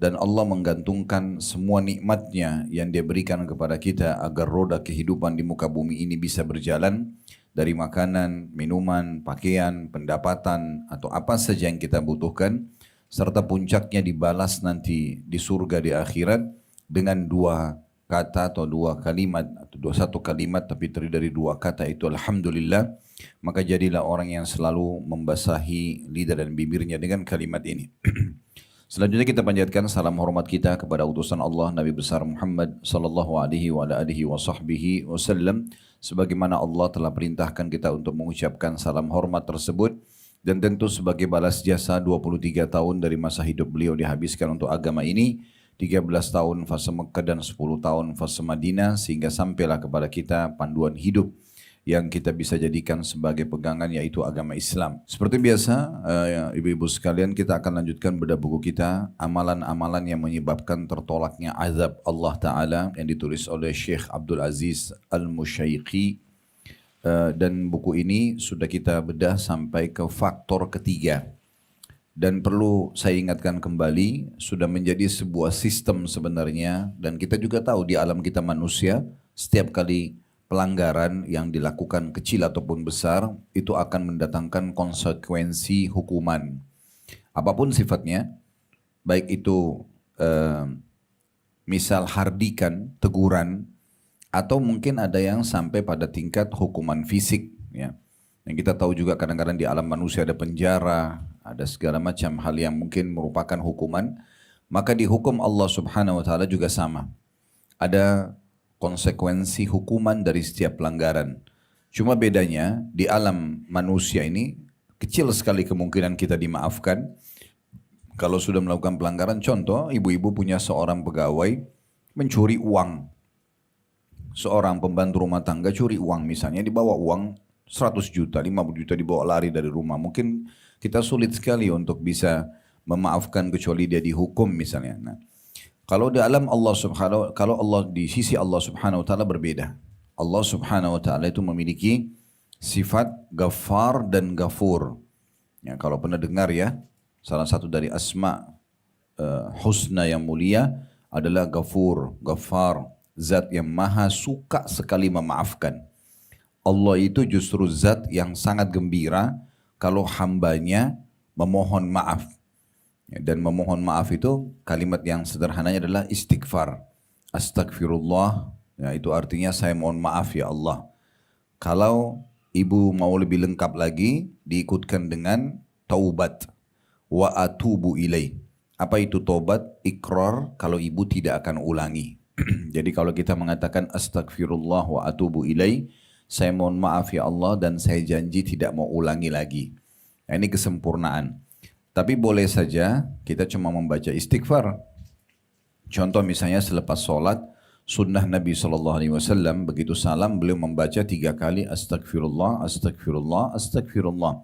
dan Allah menggantungkan semua nikmatnya yang dia berikan kepada kita agar roda kehidupan di muka bumi ini bisa berjalan dari makanan, minuman, pakaian, pendapatan atau apa saja yang kita butuhkan serta puncaknya dibalas nanti di surga di akhirat dengan dua kata atau dua kalimat atau satu kalimat tapi terdiri dari dua kata itu alhamdulillah, maka jadilah orang yang selalu membasahi lidah dan bibirnya dengan kalimat ini. Selanjutnya kita panjatkan salam hormat kita kepada utusan Allah Nabi besar Muhammad sallallahu alaihi wa ala alihi wa sahbihi wasallam, sebagaimana Allah telah perintahkan kita untuk mengucapkan salam hormat tersebut, dan tentu sebagai balas jasa 23 tahun dari masa hidup beliau dihabiskan untuk agama ini, 13 tahun fase Mekah dan 10 tahun fase Madinah, sehingga sampailah kepada kita panduan hidup yang kita bisa jadikan sebagai pegangan, yaitu agama Islam. Seperti biasa, ibu-ibu sekalian, kita akan lanjutkan bedah buku kita, amalan-amalan yang menyebabkan tertolaknya azab Allah Ta'ala, yang ditulis oleh Syekh Abdul Aziz Al-Musyaiqi. Dan buku ini sudah kita bedah sampai ke faktor ketiga. Dan perlu saya ingatkan kembali, sudah menjadi sebuah sistem sebenarnya, dan kita juga tahu di alam kita manusia, setiap kali pelanggaran yang dilakukan kecil ataupun besar itu akan mendatangkan konsekuensi hukuman. Apapun sifatnya, baik itu misal hardikan, teguran, atau mungkin ada yang sampai pada tingkat hukuman fisik. Ya. Yang kita tahu juga kadang-kadang di alam manusia ada penjara, ada segala macam hal yang mungkin merupakan hukuman. Maka di hukum Allah Subhanahu Wa Taala juga sama. Ada konsekuensi hukuman dari setiap pelanggaran. Cuma bedanya di alam manusia ini kecil sekali kemungkinan kita dimaafkan. Kalau sudah melakukan pelanggaran, contoh ibu-ibu punya seorang pegawai mencuri uang. Seorang pembantu rumah tangga curi uang misalnya, dibawa uang 100 juta, 50 juta dibawa lari dari rumah. Mungkin kita sulit sekali untuk bisa memaafkan kecuali dia dihukum misalnya. Nah, kalau di alam Allah Subhanahu, kalau Allah di sisi Allah Subhanahu Wa Taala berbeda. Allah Subhanahu Wa Taala itu memiliki sifat Ghaffar dan Ghafur. Ya, kalau pernah dengar ya, salah satu dari asma husna yang mulia adalah Ghafur, Ghaffar, zat yang maha suka sekali memaafkan. Allah itu justru zat yang sangat gembira kalau hambanya memohon maaf. Dan memohon maaf itu kalimat yang sederhananya adalah istighfar. Astagfirullah, ya, itu artinya saya mohon maaf ya Allah. Kalau ibu mau lebih lengkap lagi, diikutkan dengan taubat. Wa atubu ilaih. Apa itu taubat? Ikrar kalau ibu tidak akan ulangi. Jadi kalau kita mengatakan astagfirullah wa atubu ilaih, saya mohon maaf ya Allah dan saya janji tidak mau ulangi lagi. Nah, ini kesempurnaan. Tapi boleh saja kita cuma membaca istighfar. Contoh misalnya selepas sholat, sunnah Nabi SAW, begitu salam beliau membaca 3 kali astagfirullah, astagfirullah, astagfirullah.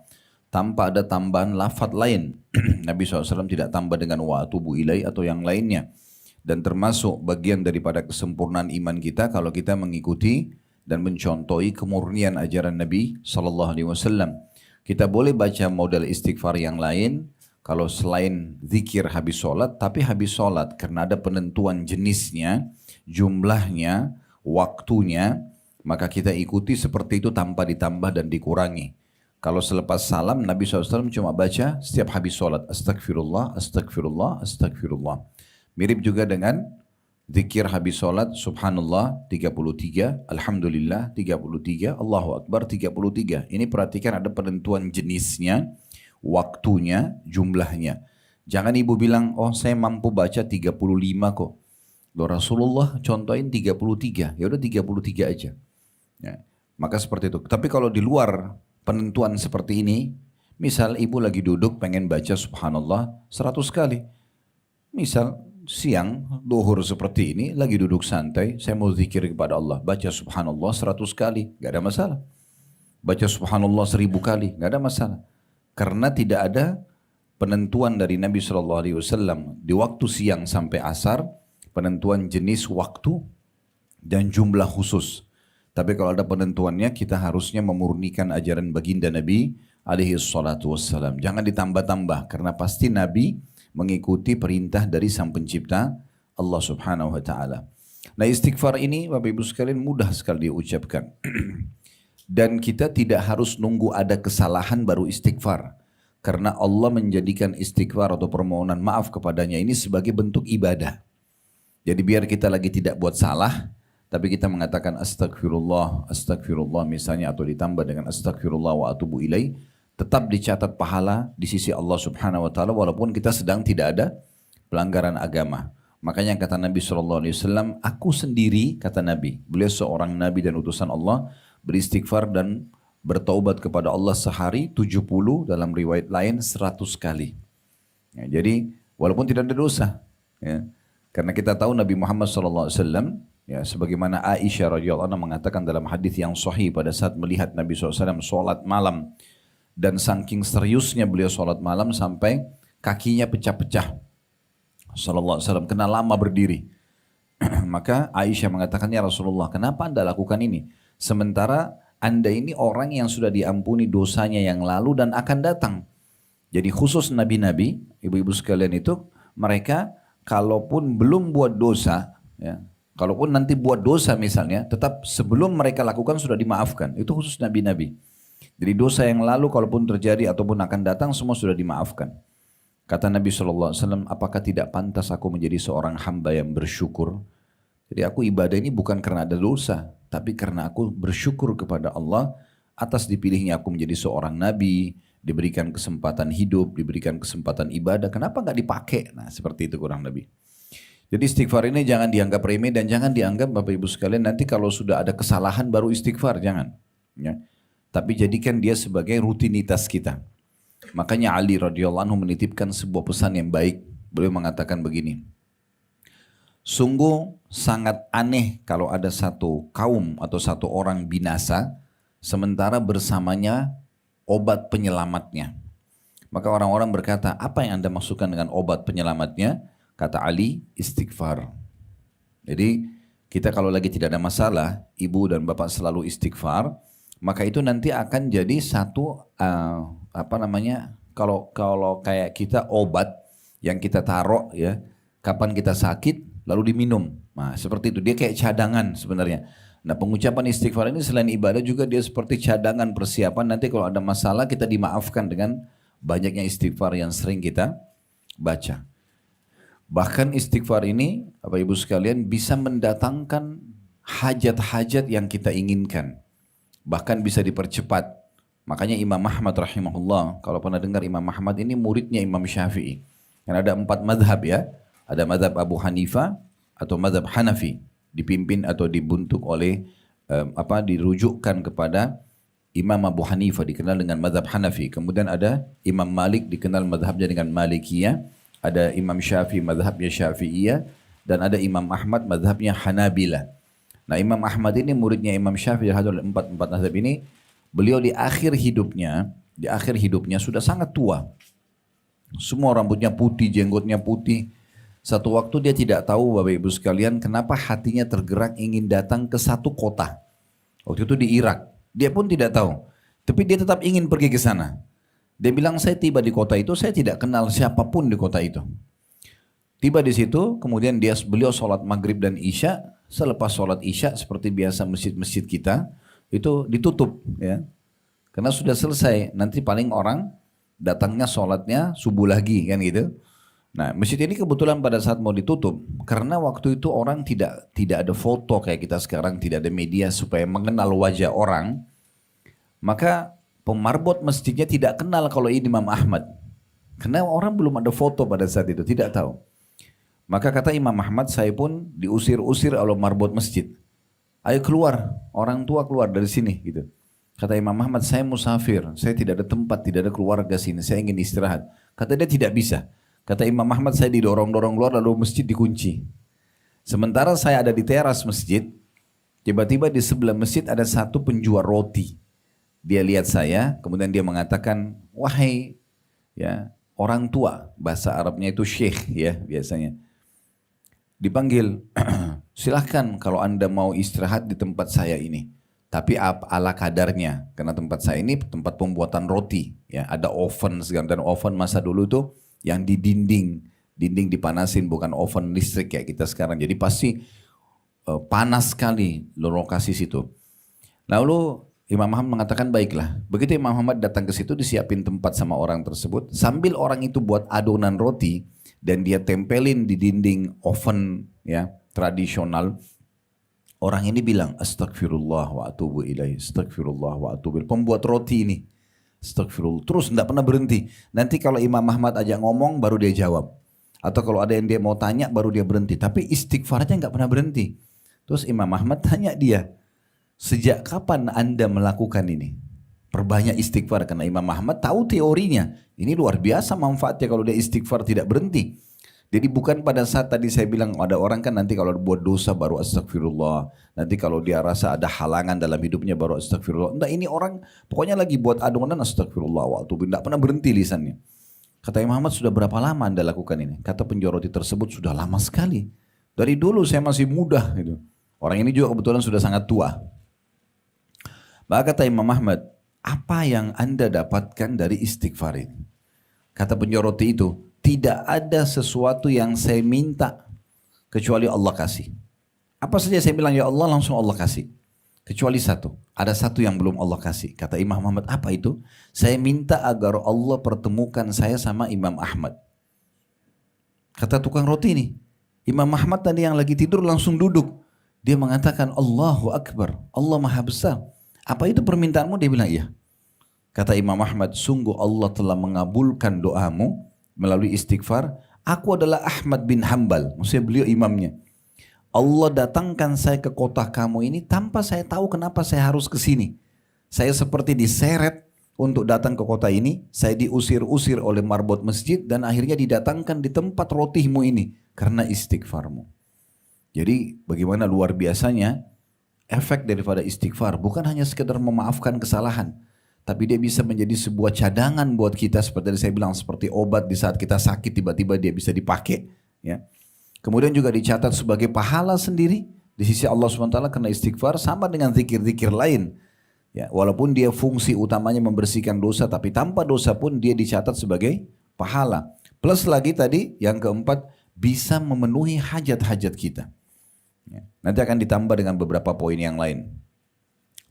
Tanpa ada tambahan lafaz lain. Nabi SAW tidak tambah dengan wa atubu ilai atau yang lainnya. Dan termasuk bagian daripada kesempurnaan iman kita kalau kita mengikuti dan mencontohi kemurnian ajaran Nabi SAW. Kita boleh baca model istighfar yang lain, kalau selain zikir habis sholat, tapi habis sholat karena ada penentuan jenisnya, jumlahnya, waktunya, maka kita ikuti seperti itu tanpa ditambah dan dikurangi. Kalau selepas salam, Nabi SAW cuma baca setiap habis sholat, astagfirullah, astagfirullah, astagfirullah. Mirip juga dengan zikir habis sholat, subhanallah 33, alhamdulillah 33, Allahu Akbar 33. Ini perhatikan ada penentuan jenisnya, waktunya, jumlahnya. Jangan ibu bilang, oh saya mampu baca 35 kok. Loh Rasulullah contohin 33, ya udah 33 aja. Ya, maka seperti itu. Tapi kalau di luar penentuan seperti ini, misal ibu lagi duduk pengen baca subhanallah 100 kali. Misal siang, duhur seperti ini, lagi duduk santai, saya mau zikir kepada Allah, baca subhanallah 100 kali, gak ada masalah. Baca subhanallah 1000 kali, gak ada masalah. Karena tidak ada penentuan dari Nabi SAW di waktu siang sampai asar, penentuan jenis waktu dan jumlah khusus. Tapi kalau ada penentuannya, kita harusnya memurnikan ajaran baginda Nabi alaihi salatu wassalam. Jangan ditambah-tambah, karena pasti Nabi mengikuti perintah dari Sang Pencipta Allah Subhanahu wa taala. Nah, istighfar ini Bapak Ibu sekalian mudah sekali diucapkan. Dan kita tidak harus nunggu ada kesalahan baru istighfar. Karena Allah menjadikan istighfar atau permohonan maaf kepadanya ini sebagai bentuk ibadah. Jadi biar kita lagi tidak buat salah, tapi kita mengatakan astagfirullah, astagfirullah misalnya, atau ditambah dengan astagfirullah wa atubu ilaih, tetap dicatat pahala di sisi Allah Subhanahu wa taala walaupun kita sedang tidak ada pelanggaran agama. Makanya kata Nabi SAW, aku sendiri, kata Nabi, beliau seorang Nabi dan utusan Allah, beristighfar dan bertaubat kepada Allah sehari 70, dalam riwayat lain 100 kali. Ya, jadi walaupun tidak ada dosa, ya, karena kita tahu Nabi Muhammad SAW, ya, sebagaimana Aisyah radhiyallahu anha mengatakan dalam hadis yang sahih pada saat melihat Nabi SAW sholat malam, dan saking seriusnya beliau sholat malam sampai kakinya pecah-pecah. Sallallahu alaihi wasallam kena lama berdiri. Maka Aisyah mengatakan, ya Rasulullah, kenapa Anda lakukan ini? Sementara Anda ini orang yang sudah diampuni dosanya yang lalu dan akan datang. Jadi khusus nabi-nabi, ibu-ibu sekalian itu, mereka kalaupun belum buat dosa, ya, kalaupun nanti buat dosa misalnya, tetap sebelum mereka lakukan sudah dimaafkan. Itu khusus nabi-nabi. Jadi dosa yang lalu kalaupun terjadi ataupun akan datang semua sudah dimaafkan. Kata Nabi SAW, apakah tidak pantas aku menjadi seorang hamba yang bersyukur? Jadi aku ibadah ini bukan karena ada dosa, tapi karena aku bersyukur kepada Allah atas dipilihnya aku menjadi seorang nabi, diberikan kesempatan hidup, diberikan kesempatan ibadah. Kenapa nggak dipakai? Nah, seperti itu kurang lebih. Jadi istighfar ini jangan dianggap remeh dan jangan dianggap Bapak Ibu sekalian nanti kalau sudah ada kesalahan baru istighfar, jangan. Ya. Tapi jadikan dia sebagai rutinitas kita. Makanya Ali radhiyallahu anhu menitipkan sebuah pesan yang baik. Beliau mengatakan begini, sungguh sangat aneh kalau ada satu kaum atau satu orang binasa, sementara bersamanya obat penyelamatnya. Maka orang-orang berkata, apa yang Anda maksudkan dengan obat penyelamatnya? Kata Ali, istighfar. Jadi kita kalau lagi tidak ada masalah, ibu dan bapak selalu istighfar, maka itu nanti akan jadi satu kalau kayak kita obat yang kita taruh ya, kapan kita sakit lalu diminum. Nah, seperti itu, dia kayak cadangan sebenarnya. Nah, pengucapan istighfar ini selain ibadah juga dia seperti cadangan persiapan nanti kalau ada masalah kita dimaafkan dengan banyaknya istighfar yang sering kita baca. Bahkan istighfar ini, Bapak Ibu sekalian, bisa mendatangkan hajat-hajat yang kita inginkan. Bahkan bisa dipercepat. Makanya Imam Ahmad rahimahullah, kalau pernah dengar Imam Ahmad ini muridnya Imam Syafi'i. Karena ada 4 madhab ya. Ada madhab Abu Hanifah atau madhab Hanafi. Dipimpin atau dibentuk oleh, dirujukkan kepada Imam Abu Hanifah, dikenal dengan madhab Hanafi. Kemudian ada Imam Malik, dikenal madhabnya dengan Malikiyah. Ada Imam Syafi'i, madhabnya Syafi'iyah. Dan ada Imam Ahmad, madhabnya Hanabilah. Nah, Imam Ahmad ini muridnya Imam Syafi'i, dari 4 madhab ini. Beliau di akhir hidupnya sudah sangat tua. Semua rambutnya putih, jenggotnya putih. Satu waktu dia tidak tahu, Bapak Ibu sekalian, kenapa hatinya tergerak ingin datang ke satu kota. Waktu itu di Irak. Dia pun tidak tahu. Tapi dia tetap ingin pergi ke sana. Dia bilang, saya tiba di kota itu, saya tidak kenal siapapun di kota itu. Tiba di situ, kemudian beliau sholat maghrib dan isya. Selepas sholat isya, seperti biasa masjid-masjid kita, itu ditutup ya. Karena sudah selesai, nanti paling orang datangnya sholatnya subuh lagi kan gitu. Nah, masjid ini kebetulan pada saat mau ditutup, karena waktu itu orang tidak ada foto kayak kita sekarang, tidak ada media supaya mengenal wajah orang, maka pemarbot masjidnya tidak kenal kalau ini Imam Ahmad. Karena orang belum ada foto pada saat itu, tidak tahu. Maka kata Imam Ahmad, saya pun diusir-usir oleh marbot masjid. Ayo keluar, orang tua keluar dari sini gitu. Kata Imam Ahmad, saya musafir, saya tidak ada tempat, tidak ada keluarga sini, saya ingin istirahat. Kata dia tidak bisa. Kata Imam Ahmad, saya didorong-dorong keluar lalu masjid dikunci. Sementara saya ada di teras masjid, tiba-tiba di sebelah masjid ada satu penjual roti. Dia lihat saya, kemudian dia mengatakan, wahai ya orang tua, bahasa Arabnya itu syekh ya biasanya. Dipanggil, silahkan kalau Anda mau istirahat di tempat saya ini. Tapi ala kadarnya, karena tempat saya ini tempat pembuatan roti. Ya, ada oven segala, dan oven masa dulu tuh yang di dinding. dinding dipanasin bukan oven listrik kayak kita sekarang. Jadi pasti panas sekali lokasi situ. Lalu Imam Ahmad mengatakan baiklah. Begitu Imam Ahmad datang ke situ disiapin tempat sama orang tersebut. Sambil orang itu buat adonan roti dan dia tempelin di dinding oven ya tradisional. Orang ini bilang astagfirullah wa atubu ilaih, astagfirullah wa atubu ilaih. Pembuat roti ini astagfirullah. Terus tidak pernah berhenti. Nanti kalau Imam Ahmad ajak ngomong baru dia jawab. Atau kalau ada yang dia mau tanya baru dia berhenti. Tapi istighfarnya nggak pernah berhenti. Terus Imam Ahmad tanya dia, sejak kapan Anda melakukan ini? Perbanyak istighfar karena Imam Ahmad tahu teorinya. Ini luar biasa manfaatnya kalau dia istighfar tidak berhenti. Jadi bukan pada saat tadi saya bilang ada orang kan nanti kalau buat dosa baru astagfirullah. Nanti kalau dia rasa ada halangan dalam hidupnya baru astagfirullah. Entah ini orang pokoknya lagi buat adonan astagfirullah waktu tidak pernah berhenti lisannya. Kata Imam Ahmad sudah berapa lama Anda lakukan ini? Kata penjual roti tersebut sudah lama sekali. Dari dulu saya masih muda gitu. Orang ini juga kebetulan sudah sangat tua. Maka kata Imam Ahmad, apa yang Anda dapatkan dari istighfar ini? Kata penjual roti itu, tidak ada sesuatu yang saya minta kecuali Allah kasih. Apa saja saya bilang ya Allah langsung Allah kasih. Kecuali satu, ada satu yang belum Allah kasih. Kata Imam Ahmad, apa itu? Saya minta agar Allah pertemukan saya sama Imam Ahmad. Kata tukang roti ini, Imam Ahmad tadi yang lagi tidur langsung duduk. Dia mengatakan Allahu Akbar, Allah Maha Besar. Apa itu permintaanmu? Dia bilang iya. Kata Imam Ahmad, sungguh Allah telah mengabulkan doamu melalui istighfar. Aku adalah Ahmad bin Hanbal, maksudnya beliau imamnya. Allah datangkan saya ke kota kamu ini tanpa saya tahu kenapa saya harus ke sini. Saya seperti diseret untuk datang ke kota ini. Saya diusir-usir oleh marbot masjid dan akhirnya didatangkan di tempat rotimu ini karena istighfarmu. Jadi bagaimana luar biasanya efek daripada istighfar. Bukan hanya sekedar memaafkan kesalahan. Tapi dia bisa menjadi sebuah cadangan buat kita. Seperti yang saya bilang, seperti obat di saat kita sakit tiba-tiba dia bisa dipakai. Ya. Kemudian juga dicatat sebagai pahala sendiri. Di sisi Allah SWT karena istighfar sama dengan zikir-zikir lain. Ya, walaupun dia fungsi utamanya membersihkan dosa. Tapi tanpa dosa pun dia dicatat sebagai pahala. Plus lagi tadi yang keempat, bisa memenuhi hajat-hajat kita. Ya. Nanti akan ditambah dengan beberapa poin yang lain.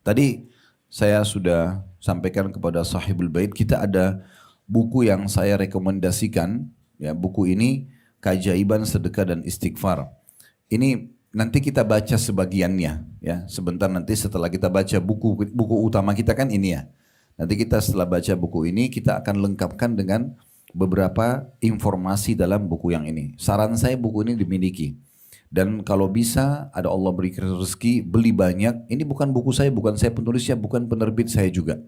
Tadi saya sudah sampaikan kepada Sahibul Bait, kita ada buku yang saya rekomendasikan. Ya, buku ini Keajaiban Sedekah dan Istighfar. Ini nanti kita baca sebagiannya. Ya, sebentar nanti setelah kita baca buku utama kita kan ini ya. Nanti kita setelah baca buku ini kita akan lengkapkan dengan beberapa informasi dalam buku yang ini. Saran saya buku ini dimiliki. Dan kalau bisa ada Allah beri rezeki beli banyak. Ini bukan buku saya, bukan saya penulisnya, bukan penerbit saya juga.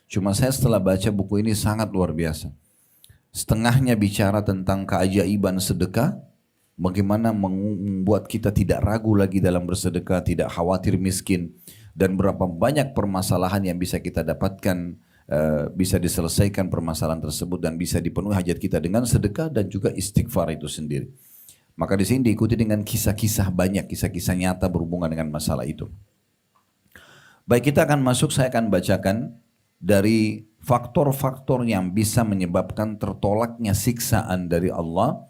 Cuma saya setelah baca buku ini sangat luar biasa. Setengahnya bicara tentang keajaiban sedekah, bagaimana membuat kita tidak ragu lagi dalam bersedekah, tidak khawatir miskin, dan berapa banyak permasalahan yang bisa kita dapatkan, bisa diselesaikan permasalahan tersebut dan bisa dipenuhi hajat kita dengan sedekah dan juga istighfar itu sendiri. Maka di sini diikuti dengan kisah-kisah banyak, kisah-kisah nyata berhubungan dengan masalah itu. Baik, kita akan masuk, saya akan bacakan dari faktor-faktor yang bisa menyebabkan tertolaknya siksaan dari Allah.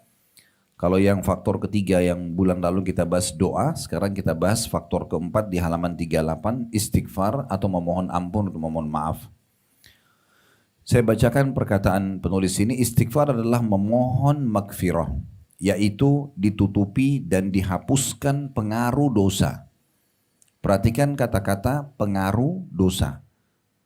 Kalau yang faktor ketiga yang bulan lalu kita bahas doa, sekarang kita bahas faktor keempat di halaman 38, istighfar atau memohon ampun atau memohon maaf. Saya bacakan perkataan penulis ini, istighfar adalah memohon magfirah, yaitu ditutupi dan dihapuskan pengaruh dosa. Perhatikan kata-kata pengaruh dosa.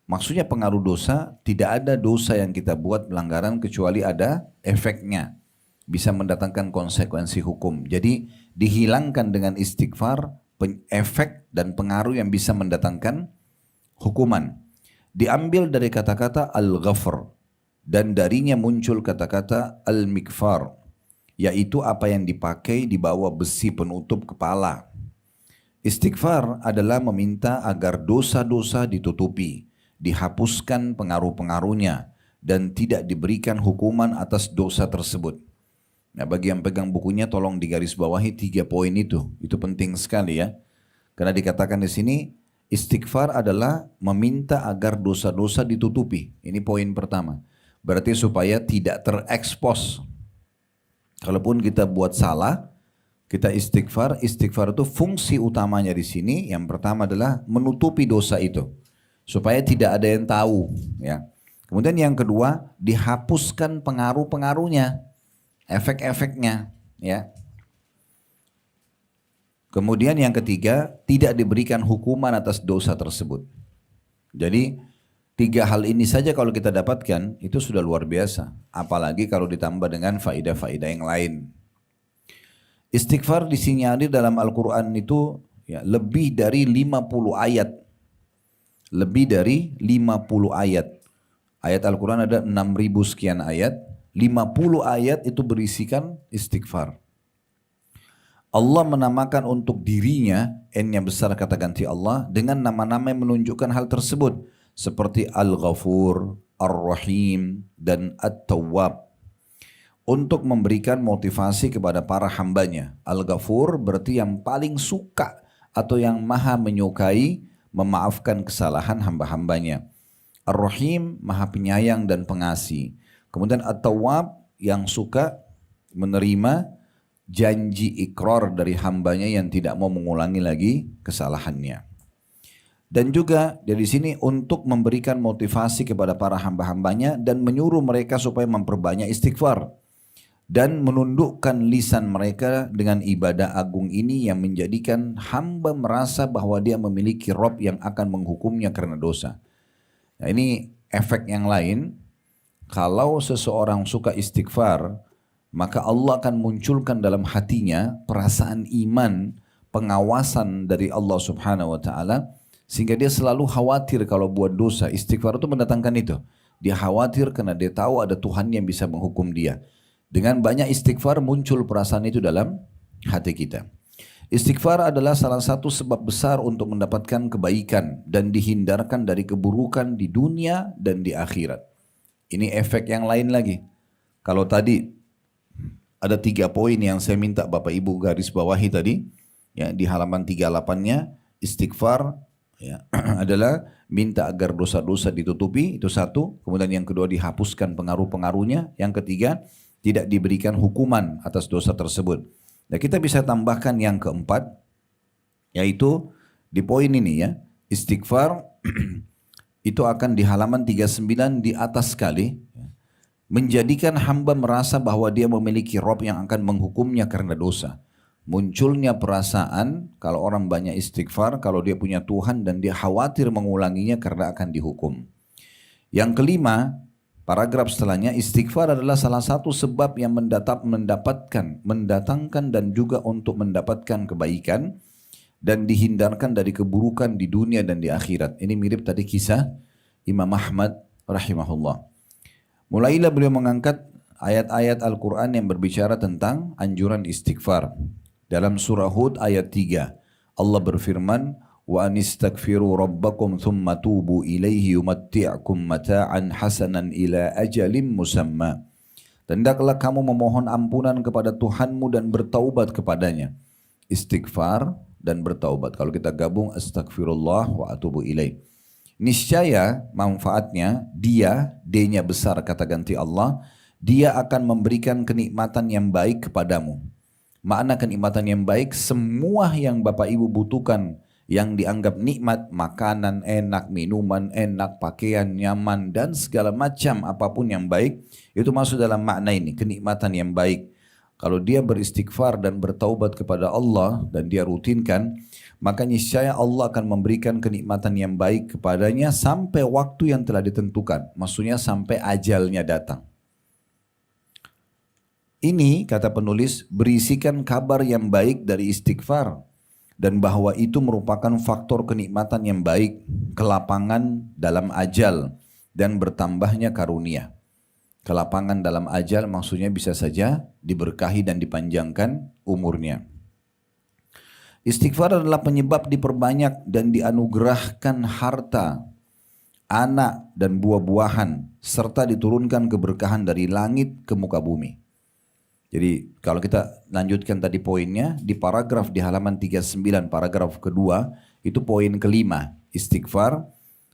Maksudnya pengaruh dosa, tidak ada dosa yang kita buat pelanggaran kecuali ada efeknya. Bisa mendatangkan konsekuensi hukum. Jadi dihilangkan dengan istighfar efek dan pengaruh yang bisa mendatangkan hukuman. Diambil dari kata-kata al-ghafr dan darinya muncul kata-kata al-mikfar, yaitu apa yang dipakai di bawah besi penutup kepala. Istighfar adalah meminta agar dosa-dosa ditutupi, dihapuskan pengaruh-pengaruhnya, dan tidak diberikan hukuman atas dosa tersebut. Nah, bagi yang pegang bukunya tolong digarisbawahi 3 poin itu penting sekali ya. Karena dikatakan di sini istighfar adalah meminta agar dosa-dosa ditutupi. Ini poin pertama. Berarti supaya tidak terekspos. Kalaupun kita buat salah, kita istighfar. Istighfar itu fungsi utamanya di sini. Yang pertama adalah menutupi dosa itu, supaya tidak ada yang tahu. Ya. Kemudian yang kedua, dihapuskan pengaruh-pengaruhnya, efek-efeknya. Ya. Kemudian yang ketiga, tidak diberikan hukuman atas dosa tersebut. Jadi 3 hal ini saja kalau kita dapatkan, itu sudah luar biasa. Apalagi kalau ditambah dengan faidah-faidah yang lain. Istighfar disinyalir dalam Al-Quran itu ya, lebih dari 50 ayat. Lebih dari 50 ayat. Ayat Al-Quran ada 6.000 sekian ayat. 50 ayat itu berisikan istighfar. Allah menamakan untuk dirinya, N-nya besar kata ganti Allah, dengan nama-nama yang menunjukkan hal tersebut. Seperti Al-Ghafur, Ar-Rahim, dan At-Tawwab. Untuk memberikan motivasi kepada para hambanya. Al-Ghafur berarti yang paling suka atau yang maha menyukai memaafkan kesalahan hamba-hambanya. Ar-Rahim maha penyayang dan pengasih. Kemudian At-Tawwab yang suka menerima janji ikrar dari hambanya yang tidak mau mengulangi lagi kesalahannya. Dan juga dari sini untuk memberikan motivasi kepada para hamba-hambanya dan menyuruh mereka supaya memperbanyak istighfar. Dan menundukkan lisan mereka dengan ibadah agung ini yang menjadikan hamba merasa bahwa dia memiliki Rabb yang akan menghukumnya karena dosa. Nah ini efek yang lain, kalau seseorang suka istighfar, maka Allah akan munculkan dalam hatinya perasaan iman, pengawasan dari Allah Subhanahu wa taala, sehingga dia selalu khawatir kalau buat dosa. Istighfar itu mendatangkan itu. Dia khawatir karena dia tahu ada Tuhan yang bisa menghukum dia. Dengan banyak istighfar muncul perasaan itu dalam hati kita. Istighfar adalah salah satu sebab besar untuk mendapatkan kebaikan dan dihindarkan dari keburukan di dunia dan di akhirat. Ini efek yang lain lagi. Kalau tadi ada 3 poin yang saya minta Bapak Ibu garis bawahi tadi, ya, di halaman 38-nya, istighfar ya, adalah minta agar dosa-dosa ditutupi, itu satu. Kemudian yang kedua, dihapuskan pengaruh-pengaruhnya. Yang ketiga, tidak diberikan hukuman atas dosa tersebut. Nah, kita bisa tambahkan yang keempat, yaitu di poin ini ya, istighfar itu akan di halaman 39 di atas sekali, menjadikan hamba merasa bahwa dia memiliki Rabb yang akan menghukumnya karena dosa. Munculnya perasaan kalau orang banyak istighfar, kalau dia punya Tuhan dan dia khawatir mengulanginya karena akan dihukum. Yang kelima, paragraf setelahnya, istighfar adalah salah satu sebab yang mendatangkan dan juga untuk mendapatkan kebaikan dan dihindarkan dari keburukan di dunia dan di akhirat. Ini mirip tadi kisah Imam Ahmad rahimahullah. Mulailah beliau mengangkat ayat-ayat Al-Quran yang berbicara tentang anjuran istighfar. Dalam surah Hud ayat 3, Allah berfirman, wa anistaghfiru rabbakum thumma tubu ilaihi yumatti'akum mata'an hasanan ila ajalin musamma. Dan hendaklah kamu memohon ampunan kepada Tuhanmu dan bertaubat kepadanya. Istighfar dan bertaubat. Kalau kita gabung astagfirullah wa atubu ilaih. Niscaya manfaatnya dia, D-nya besar kata ganti Allah, dia akan memberikan kenikmatan yang baik kepadamu. Makna kenikmatan yang baik, semua yang Bapak Ibu butuhkan yang dianggap nikmat, makanan enak, minuman enak, pakaian nyaman dan segala macam apapun yang baik, itu masuk dalam makna ini, kenikmatan yang baik. Kalau dia beristighfar dan bertaubat kepada Allah dan dia rutinkan, maka niscaya Allah akan memberikan kenikmatan yang baik kepadanya sampai waktu yang telah ditentukan. Maksudnya sampai ajalnya datang. Ini kata penulis berisikan kabar yang baik dari istighfar. Dan bahwa itu merupakan faktor kenikmatan yang baik, kelapangan dalam ajal dan bertambahnya karunia. Kelapangan dalam ajal maksudnya bisa saja diberkahi dan dipanjangkan umurnya. Istighfar adalah penyebab diperbanyak dan dianugerahkan harta, anak dan buah-buahan, serta diturunkan keberkahan dari langit ke muka bumi. Jadi kalau kita lanjutkan tadi poinnya, di paragraf di halaman 39, paragraf kedua, itu poin kelima, istighfar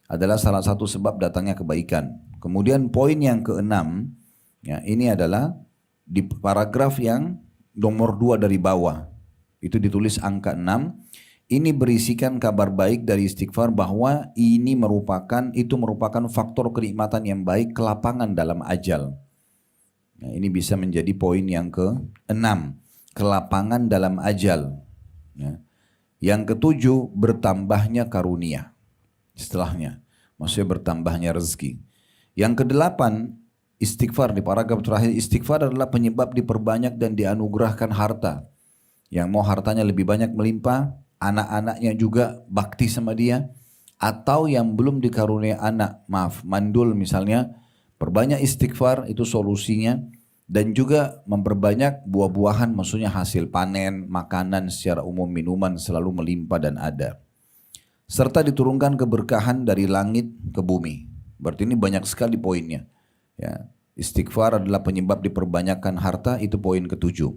adalah salah satu sebab datangnya kebaikan. Kemudian poin yang keenam, ya, ini adalah di paragraf yang nomor 2 dari bawah, itu ditulis angka 6. Ini berisikan kabar baik dari istighfar bahwa itu merupakan faktor kenikmatan yang baik, kelapangan dalam ajal. Nah, ini bisa menjadi poin yang ke-6, kelapangan dalam ajal. Ya. Yang ke-7, bertambahnya karunia setelahnya, maksudnya bertambahnya rezeki. Yang ke-8, istighfar, di paragraf terakhir, istighfar adalah penyebab diperbanyak dan dianugerahkan harta. Yang mau hartanya lebih banyak melimpah, anak-anaknya juga bakti sama dia, atau yang belum dikaruniai anak, mandul misalnya, perbanyak istighfar, itu solusinya. Dan juga memperbanyak buah-buahan, maksudnya hasil panen, makanan secara umum, minuman selalu melimpah dan ada. Serta diturunkan keberkahan dari langit ke bumi. Berarti ini banyak sekali poinnya. Ya, istighfar adalah penyebab diperbanyakkan harta, itu poin ke-7.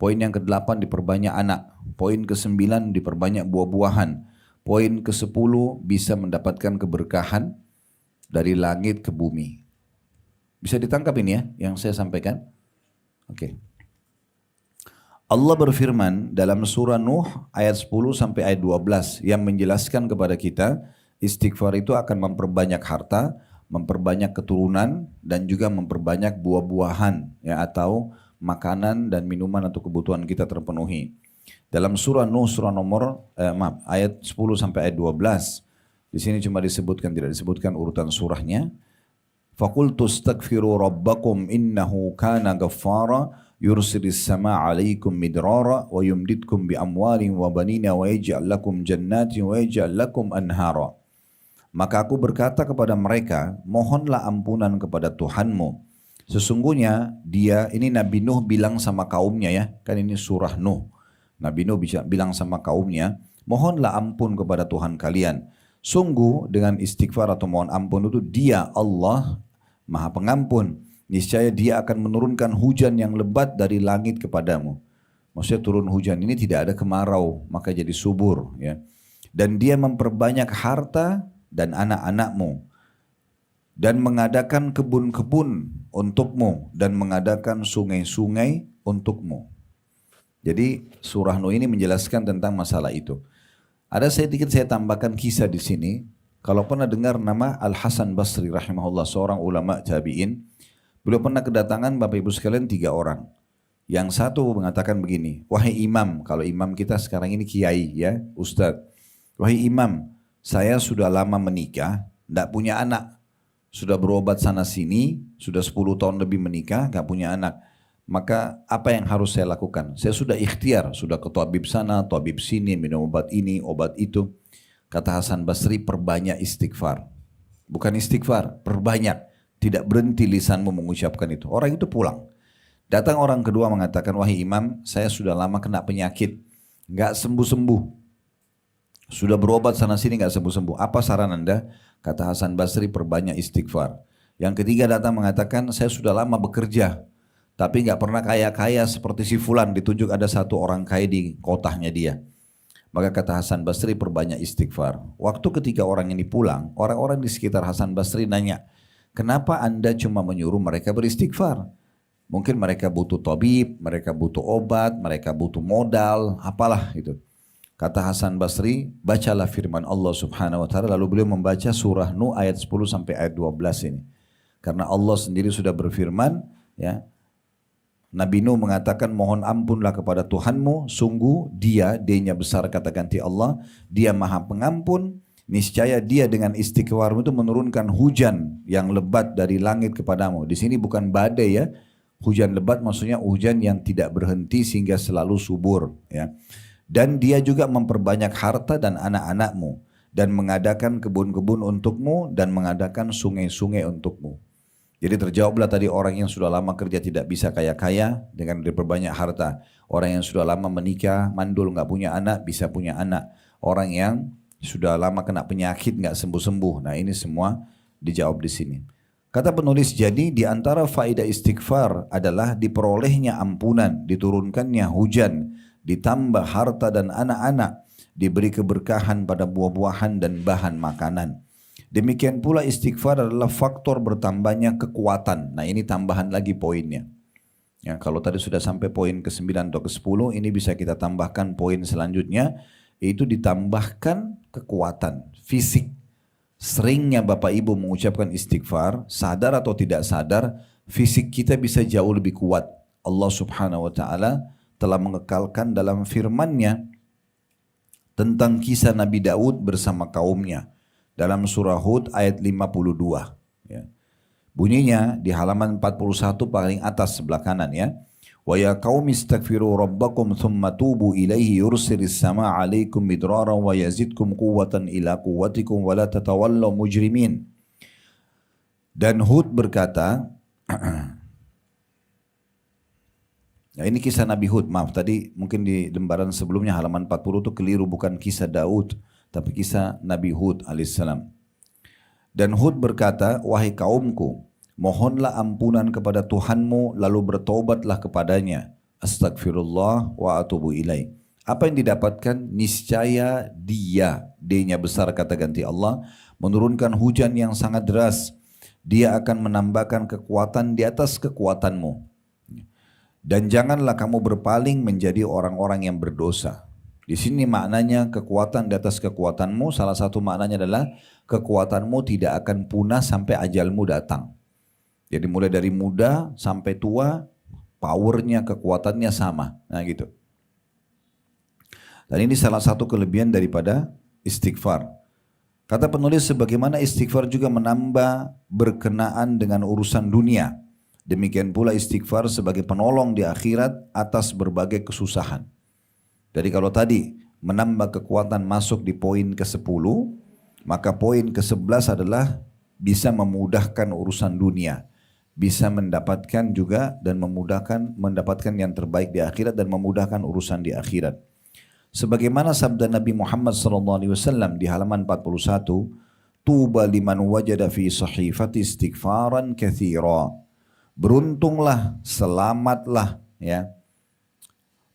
Poin yang ke-8, diperbanyak anak. Poin ke-9, diperbanyak buah-buahan. Poin ke-10, bisa mendapatkan keberkahan dari langit ke bumi. Bisa ditangkap ini ya yang saya sampaikan? Oke. Allah berfirman dalam surah Nuh ayat 10 sampai ayat 12 yang menjelaskan kepada kita istighfar itu akan memperbanyak harta, memperbanyak keturunan, dan juga memperbanyak buah-buahan ya, atau makanan dan minuman atau kebutuhan kita terpenuhi. Dalam surah Nuh ayat 10 sampai ayat 12, di sini cuma disebutkan, tidak disebutkan urutan surahnya. فَقُلْتُ اسْتَغْفِرُوا رَبَّكُمْ إِنَّهُ كَانَ غَفَّارًا يُرْسِلِ السَّمَاءَ عَلَيْكُمْ مِدْرَارًا وَيُمْدِدْكُمْ بِأَمْوَالٍ وَبَنِينَ وَيَجْعَلْ لَكُمْ جَنَّاتٍ وَيَجْعَلْ لَكُمْ أَنْهَارًا. Maka aku berkata kepada mereka, mohonlah ampunan kepada Tuhanmu. Sesungguhnya dia, ini Nabi Nuh bilang sama kaumnya ya, kan ini surah Nuh. Nabi Nuh bilang sama kaumnya, mohonlah ampun kepada Tuhan kalian. Sungguh dengan istighfar atau mohon ampun itu dia Allah Maha Pengampun. Niscaya dia akan menurunkan hujan yang lebat dari langit kepadamu. Maksudnya turun hujan ini tidak ada kemarau, maka jadi subur. Ya. Dan dia memperbanyak harta dan anak-anakmu. Dan mengadakan kebun-kebun untukmu. Dan mengadakan sungai-sungai untukmu. Jadi surah Nuh ini menjelaskan tentang masalah itu. Ada sedikit saya tambahkan kisah di sini. Kalau pernah dengar nama Al-Hasan Basri rahimahullah, seorang ulama tabi'in, beliau pernah kedatangan Bapak Ibu sekalian 3 orang. Yang satu mengatakan begini, wahai imam, kalau imam kita sekarang ini kiai ya, ustadz. Wahai imam, saya sudah lama menikah, tidak punya anak. Sudah berobat sana sini, sudah 10 tahun lebih menikah, gak punya anak. Maka apa yang harus saya lakukan? Saya sudah ikhtiar, sudah ke tabib sana, tabib sini, minum obat ini, obat itu. Kata Hasan Basri, perbanyak istighfar. Bukan istighfar, perbanyak. Tidak berhenti lisanmu mengucapkan itu. Orang itu pulang. Datang orang kedua mengatakan, wahai imam, saya sudah lama kena penyakit. Gak sembuh-sembuh. Sudah berobat sana sini gak sembuh-sembuh. Apa saran Anda? Kata Hasan Basri, perbanyak istighfar. Yang ketiga datang mengatakan, saya sudah lama bekerja. Tapi gak pernah kaya-kaya seperti si Fulan. Ditunjuk ada satu orang kaya di kotanya dia. Maka kata Hasan Basri, perbanyak istighfar. Waktu ketiga orang ini pulang, orang-orang di sekitar Hasan Basri nanya, kenapa Anda cuma menyuruh mereka beristighfar? Mungkin mereka butuh tabib, mereka butuh obat, mereka butuh modal, apalah itu. Kata Hasan Basri, bacalah firman Allah subhanahu wa ta'ala. Lalu beliau membaca surah Nuh ayat 10 sampai ayat 12 ini. Karena Allah sendiri sudah berfirman, ya, Nabi Nuh mengatakan mohon ampunlah kepada Tuhanmu, sungguh dia-nya besar kata ganti Allah, dia maha pengampun, niscaya dia dengan istighfarmu itu menurunkan hujan yang lebat dari langit kepadamu. Di sini bukan badai ya, hujan lebat maksudnya hujan yang tidak berhenti sehingga selalu subur. Ya. Dan dia juga memperbanyak harta dan anak-anakmu, dan mengadakan kebun-kebun untukmu, dan mengadakan sungai-sungai untukmu. Jadi terjawablah tadi orang yang sudah lama kerja tidak bisa kaya-kaya dengan diperbanyak harta. Orang yang sudah lama menikah, mandul, nggak punya anak, bisa punya anak. Orang yang sudah lama kena penyakit, nggak sembuh-sembuh. Nah ini semua dijawab di sini. Kata penulis, jadi di antara faedah istighfar adalah diperolehnya ampunan, diturunkannya hujan, ditambah harta dan anak-anak, diberi keberkahan pada buah-buahan dan bahan makanan. Demikian pula istighfar adalah faktor bertambahnya kekuatan. Nah ini tambahan lagi poinnya. Ya, kalau tadi sudah sampai poin ke-9 atau ke-10, ini bisa kita tambahkan poin selanjutnya, yaitu ditambahkan kekuatan fisik. Seringnya Bapak Ibu mengucapkan istighfar, sadar atau tidak sadar, fisik kita bisa jauh lebih kuat. Allah Subhanahu wa taala telah mengekalkan dalam firman-Nya tentang kisah Nabi Daud bersama kaumnya dalam surah Hud ayat 52. Ya. Bunyinya di halaman 41 paling atas sebelah kanan ya. Wa ya qaumi istaghfiru rabbakum thumma tubu ilaihi yursilis samaa 'alaikum midraran wa yazidkum quwwatan ila quwwatikum wa la tatawallaw mujrimin. Dan Hud berkata, nah ini kisah Nabi Hud, maaf tadi mungkin di lembaran sebelumnya halaman 40 itu keliru, bukan kisah Daud, tapi kisah Nabi Hud alaihissalam. Dan Hud berkata, wahai kaumku, mohonlah ampunan kepada Tuhanmu lalu bertobatlah kepadanya. Astagfirullah wa atubu ilaih. Apa yang didapatkan? Niscaya dia, D-nya besar kata ganti Allah, menurunkan hujan yang sangat deras. Dia akan menambahkan kekuatan di atas kekuatanmu. Dan janganlah kamu berpaling menjadi orang-orang yang berdosa. Di sini maknanya kekuatan di atas kekuatanmu, salah satu maknanya adalah kekuatanmu tidak akan punah sampai ajalmu datang. Jadi mulai dari muda sampai tua, powernya, kekuatannya sama. Nah gitu. Dan ini salah satu kelebihan daripada istighfar. Kata penulis, sebagaimana istighfar juga menambah berkenaan dengan urusan dunia. Demikian pula istighfar sebagai penolong di akhirat atas berbagai kesusahan. Jadi kalau tadi menambah kekuatan masuk di poin ke-10, maka poin ke-11 adalah bisa memudahkan urusan dunia. Bisa mendapatkan juga dan mendapatkan yang terbaik di akhirat dan memudahkan urusan di akhirat. Sebagaimana sabda Nabi Muhammad SAW di halaman 41, Tuba liman wajada fi sahifati istighfaran katsira. Beruntunglah, selamatlah ya,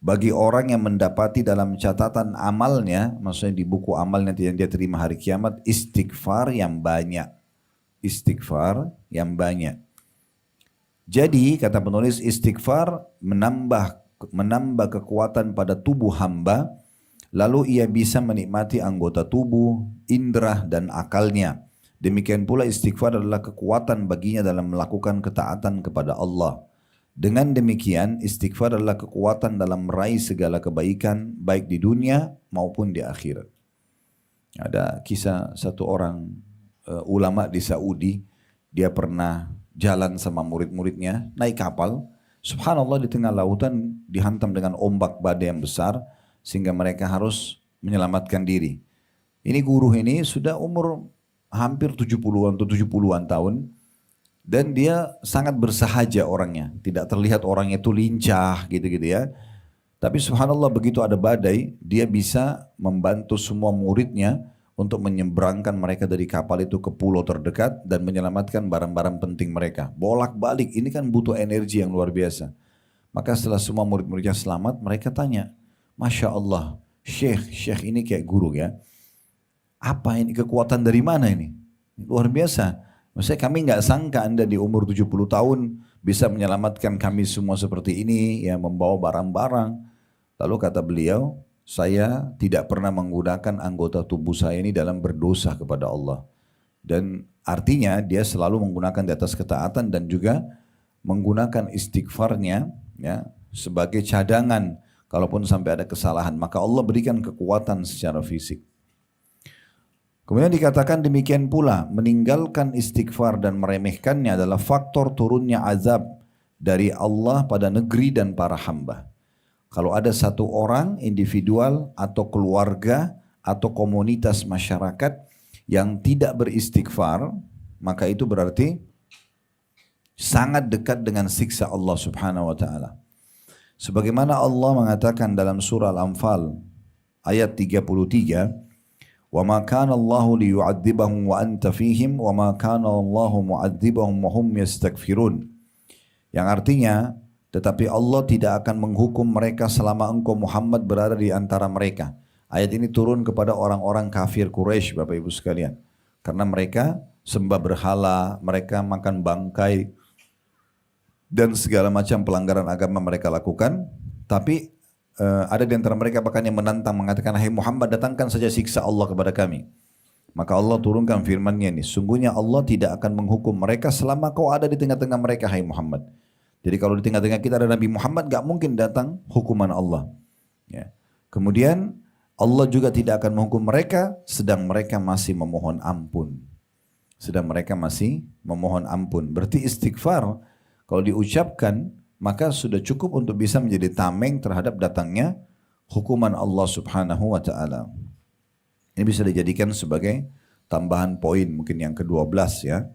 bagi orang yang mendapati dalam catatan amalnya, maksudnya di buku amalnya yang dia terima hari kiamat, istighfar yang banyak. Istighfar yang banyak. Jadi kata penulis, istighfar menambah kekuatan pada tubuh hamba, lalu ia bisa menikmati anggota tubuh, indera dan akalnya. Demikian pula istighfar adalah kekuatan baginya dalam melakukan ketaatan kepada Allah. Dengan demikian istighfar adalah kekuatan dalam meraih segala kebaikan baik di dunia maupun di akhirat. Ada kisah satu orang ulama di Saudi, dia pernah jalan sama murid-muridnya naik kapal. Subhanallah, di tengah lautan dihantam dengan ombak badai yang besar sehingga mereka harus menyelamatkan diri. Ini guru ini sudah umur hampir 70-an atau 70-an tahun. Dan dia sangat bersahaja orangnya. Tidak terlihat orangnya itu lincah gitu-gitu ya. Tapi subhanallah begitu ada badai, dia bisa membantu semua muridnya untuk menyeberangkan mereka dari kapal itu ke pulau terdekat dan menyelamatkan barang-barang penting mereka. Bolak-balik, ini kan butuh energi yang luar biasa. Maka setelah semua murid-muridnya selamat, mereka tanya, Masya Allah, Syekh ini kayak guru ya. Apa ini, kekuatan dari mana ini? Luar biasa. Maksudnya kami nggak sangka Anda di umur 70 tahun bisa menyelamatkan kami semua seperti ini, ya, membawa barang-barang. Lalu kata beliau, saya tidak pernah menggunakan anggota tubuh saya ini dalam berdosa kepada Allah. Dan artinya dia selalu menggunakan di atas ketaatan dan juga menggunakan istighfarnya ya, sebagai cadangan. Kalaupun sampai ada kesalahan, maka Allah berikan kekuatan secara fisik. Kemudian dikatakan demikian pula, meninggalkan istighfar dan meremehkannya adalah faktor turunnya azab dari Allah pada negeri dan para hamba. Kalau ada satu orang, individual atau keluarga atau komunitas masyarakat yang tidak beristighfar, maka itu berarti sangat dekat dengan siksa Allah Subhanahu wa taala. Sebagaimana Allah mengatakan dalam surah Al-Anfal ayat 33, وَمَا كَانَ اللَّهُ لِيُعَذِّبَهُمْ وَأَنْتَ فِيهِمْ وَمَا كَانَ اللَّهُ مُعَذِّبَهُمْ وَهُمْ يَسْتَغْفِرُونَ. Yang artinya, tetapi Allah tidak akan menghukum mereka selama engkau Muhammad berada di antara mereka. Ayat ini turun kepada orang-orang kafir Quraisy, Bapak Ibu sekalian. Karena mereka sembah berhala, mereka makan bangkai, dan segala macam pelanggaran agama mereka lakukan. Tapi ada di antara mereka bahkan yang menantang mengatakan, hai Muhammad, datangkan saja siksa Allah kepada kami. Maka Allah turunkan firman-Nya ini, sungguhnya Allah tidak akan menghukum mereka selama kau ada di tengah-tengah mereka, hai Muhammad. Jadi kalau di tengah-tengah kita ada Nabi Muhammad, gak mungkin datang hukuman Allah. Ya. Kemudian Allah juga tidak akan menghukum mereka sedang mereka masih memohon ampun. Sedang mereka masih memohon ampun. Berarti istighfar kalau diucapkan maka sudah cukup untuk bisa menjadi tameng terhadap datangnya hukuman Allah Subhanahu wa taala. Ini bisa dijadikan sebagai tambahan poin mungkin yang ke-12 ya.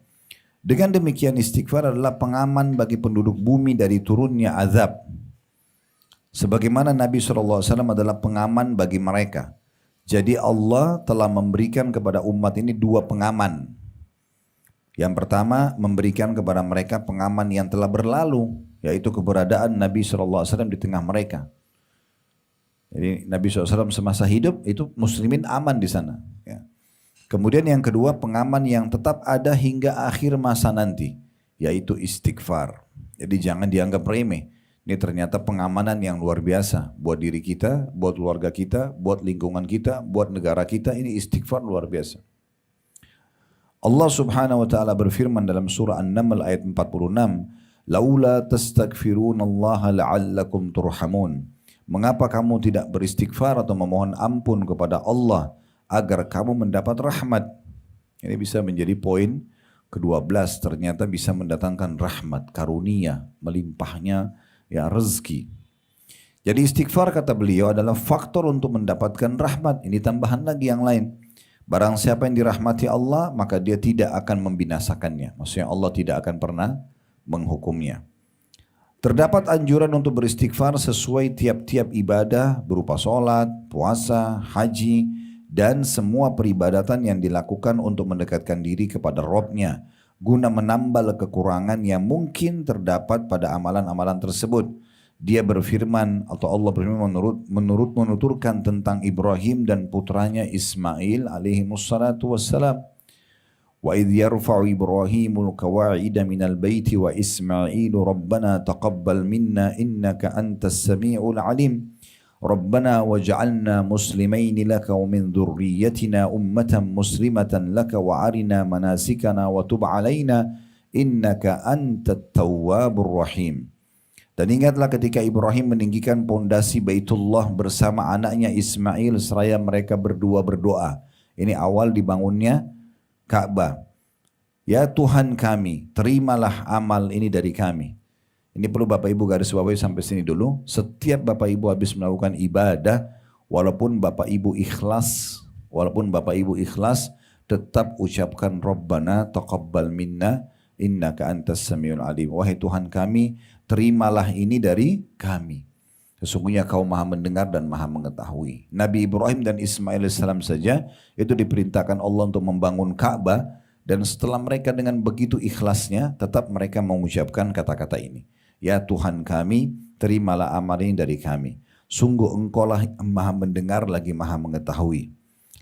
Dengan demikian istighfar adalah pengaman bagi penduduk bumi dari turunnya azab. Sebagaimana Nabi SAW adalah pengaman bagi mereka. Jadi Allah telah memberikan kepada umat ini dua pengaman. Yang pertama memberikan kepada mereka pengaman yang telah berlalu, yaitu keberadaan Nabi SAW di tengah mereka. Jadi Nabi SAW semasa hidup itu muslimin aman di sana. Ya. Kemudian yang kedua pengaman yang tetap ada hingga akhir masa nanti, yaitu istighfar. Jadi jangan dianggap remeh. Ini ternyata pengamanan yang luar biasa buat diri kita, buat keluarga kita, buat lingkungan kita, buat negara kita. Ini istighfar luar biasa. Allah Subhanahu wa taala berfirman dalam surah An-Naml ayat 46, "Laula tastaghfirunallaha la'allakum turhamun." Mengapa kamu tidak beristighfar atau memohon ampun kepada Allah agar kamu mendapat rahmat? Ini bisa menjadi poin ke-12, ternyata bisa mendatangkan rahmat, karunia, melimpahnya ya rezeki. Jadi istighfar kata beliau adalah faktor untuk mendapatkan rahmat. Ini tambahan lagi yang lain. Barang siapa yang dirahmati Allah maka dia tidak akan membinasakannya. Maksudnya Allah tidak akan pernah menghukumnya. Terdapat anjuran untuk beristighfar sesuai tiap-tiap ibadah berupa sholat, puasa, haji, dan semua peribadatan yang dilakukan untuk mendekatkan diri kepada Rabb-Nya, guna menambal kekurangan yang mungkin terdapat pada amalan-amalan tersebut. Dia berfirman atau Allah berfirman menuturkan tentang Ibrahim dan putranya Ismail alaihi wassalatu wassalam. Wa idh yarfa'u Ibrahimul qawa'ida minal baiti wa Ismailu rabbana taqabbal minna innaka antas sami'ul alim. Rabbana waj'alna muslimaini laka wa min dhurriyyatina ummatan muslimatan laka wa arina manasikana wa tub alaina innaka antat tawwabur rahim. Dan ingatlah ketika Ibrahim meninggikan pondasi Baitullah bersama anaknya Ismail seraya mereka berdua berdoa. Ini awal dibangunnya Ka'bah. Ya Tuhan kami, terimalah amal ini dari kami. Ini perlu Bapak Ibu garis bawahi sampai sini dulu. Setiap Bapak Ibu habis melakukan ibadah, walaupun Bapak Ibu ikhlas, tetap ucapkan Rabbana taqabbal minna innaka antas samiul alim. Wahai Tuhan kami, terimalah ini dari kami. Sesungguhnya kau maha mendengar dan maha mengetahui. Nabi Ibrahim dan Ismail alaihissalam saja itu diperintahkan Allah untuk membangun Ka'bah. Dan setelah mereka dengan begitu ikhlasnya tetap mereka mengucapkan kata-kata ini. Ya Tuhan kami, terimalah amal ini dari kami. Sungguh engkaulah maha mendengar lagi maha mengetahui.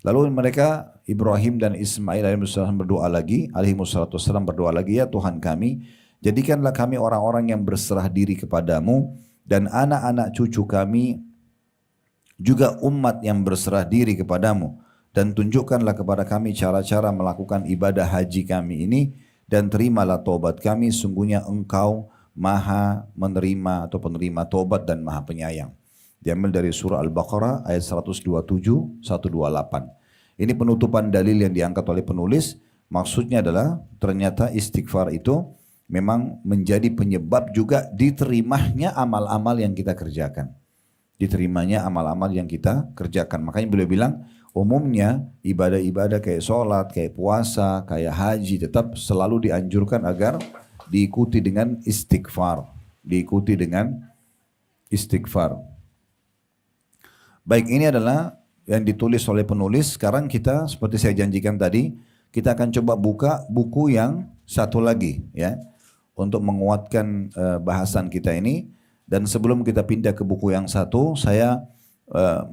Lalu mereka Ibrahim dan Ismail alaihissalam berdoa lagi. Berdoa lagi, ya Tuhan kami, jadikanlah kami orang-orang yang berserah diri kepadamu. Dan anak-anak cucu kami juga umat yang berserah diri kepadamu. Dan tunjukkanlah kepada kami cara-cara melakukan ibadah haji kami ini. Dan terimalah taubat kami, sungguhnya engkau maha menerima atau penerima taubat dan maha penyayang. Diambil dari surah Al-Baqarah ayat 127-128. Ini penutupan dalil yang diangkat oleh penulis. Maksudnya adalah ternyata istighfar itu memang menjadi penyebab juga diterimanya amal-amal yang kita kerjakan. Diterimanya amal-amal yang kita kerjakan. Makanya beliau bilang umumnya ibadah-ibadah kayak sholat, kayak puasa, kayak haji tetap selalu dianjurkan agar diikuti dengan istighfar. Baik, ini adalah yang ditulis oleh penulis. Sekarang kita seperti saya janjikan tadi, kita akan coba buka buku yang satu lagi ya. Untuk menguatkan bahasan kita ini. Dan sebelum kita pindah ke buku yang satu, saya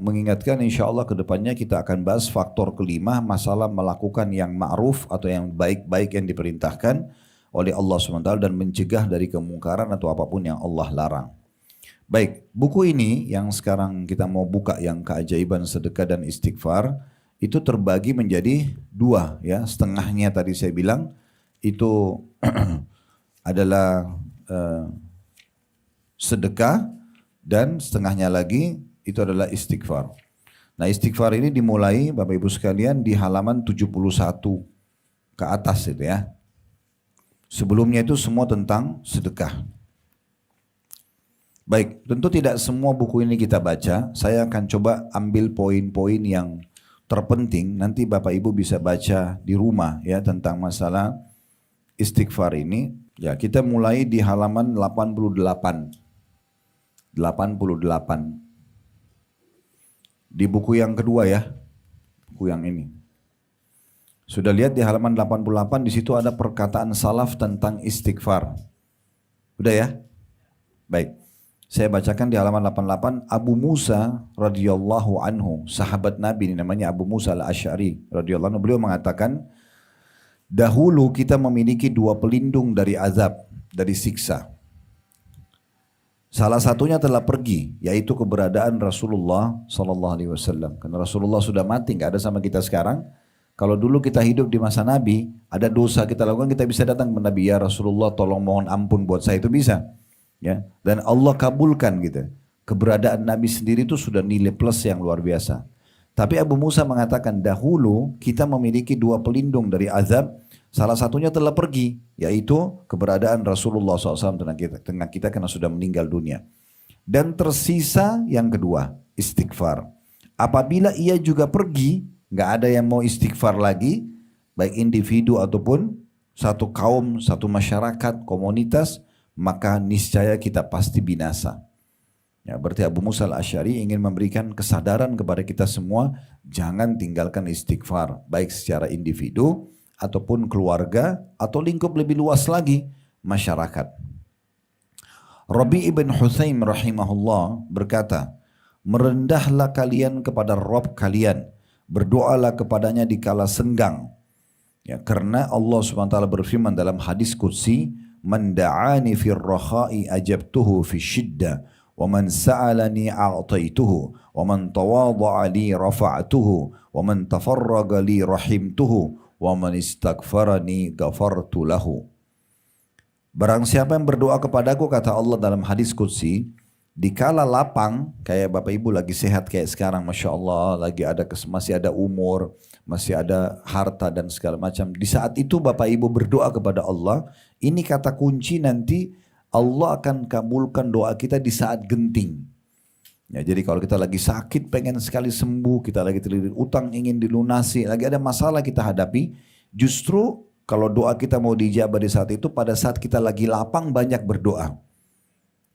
mengingatkan insya Allah ke depannya kita akan bahas faktor kelima, masalah melakukan yang ma'ruf atau yang baik-baik yang diperintahkan. oleh Allah SWT dan mencegah dari kemungkaran atau apapun yang Allah larang. Baik, buku ini yang sekarang kita mau buka yang keajaiban sedekah dan istighfar itu terbagi menjadi dua ya, setengahnya tadi saya bilang itu adalah sedekah dan setengahnya lagi itu adalah istighfar. Nah istighfar ini dimulai Bapak Ibu sekalian di halaman 71 ke atas itu ya. Sebelumnya itu semua tentang sedekah. Baik, tentu tidak semua buku ini kita baca. Saya akan coba ambil poin-poin yang terpenting. Nanti Bapak Ibu bisa baca di rumah ya tentang masalah istighfar ini. Ya, kita mulai di halaman 88. 88. Di buku yang kedua ya. Buku yang ini. Sudah lihat di halaman 88 di situ ada perkataan salaf tentang istighfar. Udah ya? Baik. Saya bacakan di halaman 88, Abu Musa radhiyallahu anhu, sahabat Nabi ini namanya Abu Musa al-Asy'ari radhiyallahu anhu, beliau mengatakan, dahulu kita memiliki dua pelindung dari azab, dari siksa. Salah satunya telah pergi, yaitu keberadaan Rasulullah sallallahu alaihi wasallam. Karena Rasulullah sudah mati, nggak ada sama kita sekarang. Kalau dulu kita hidup di masa Nabi, ada dosa kita lakukan, kita bisa datang ke Nabi, ya Rasulullah tolong mohon ampun buat saya, itu bisa. Ya, dan Allah kabulkan gitu. Keberadaan Nabi sendiri itu sudah nilai plus yang luar biasa. Tapi Abu Musa mengatakan dahulu kita memiliki dua pelindung dari azab. Salah satunya telah pergi, yaitu keberadaan Rasulullah SAW tengah kita karena sudah meninggal dunia. Dan tersisa yang kedua, istighfar. Apabila ia juga pergi, nggak ada yang mau istighfar lagi, baik individu ataupun satu kaum, satu masyarakat, komunitas, maka niscaya kita pasti binasa. Ya, berarti Abu Musa al-Asy'ari ingin memberikan kesadaran kepada kita semua, jangan tinggalkan istighfar, baik secara individu ataupun keluarga atau lingkup lebih luas lagi, masyarakat. Rabi' ibn Hutsaim rahimahullah berkata, merendahlah kalian kepada Rabb kalian, berdoalah kepadanya di kala senggang. Ya, karena Allah SWT berfirman dalam hadis qudsi, man da'ani fir rakha'i ajabtuhu fi syiddah wa man sa'alani a'taituhu wa man tawadha'a li rafa'tuhu wa man tafarraga li rahimtuhu wa man istaghfarani ghafartu lahu. Barang siapa yang berdoa kepadaku, kata Allah dalam hadis qudsi, di kala lapang, kayak Bapak Ibu lagi sehat kayak sekarang, Masya Allah, lagi ada masih ada umur, masih ada harta dan segala macam. Di saat itu Bapak Ibu berdoa kepada Allah, ini kata kunci nanti Allah akan kabulkan doa kita di saat genting. Ya, jadi kalau kita lagi sakit pengen sekali sembuh, kita lagi terlilit utang ingin dilunasi, lagi ada masalah kita hadapi, justru kalau doa kita mau dijabah di saat itu, pada saat kita lagi lapang banyak berdoa.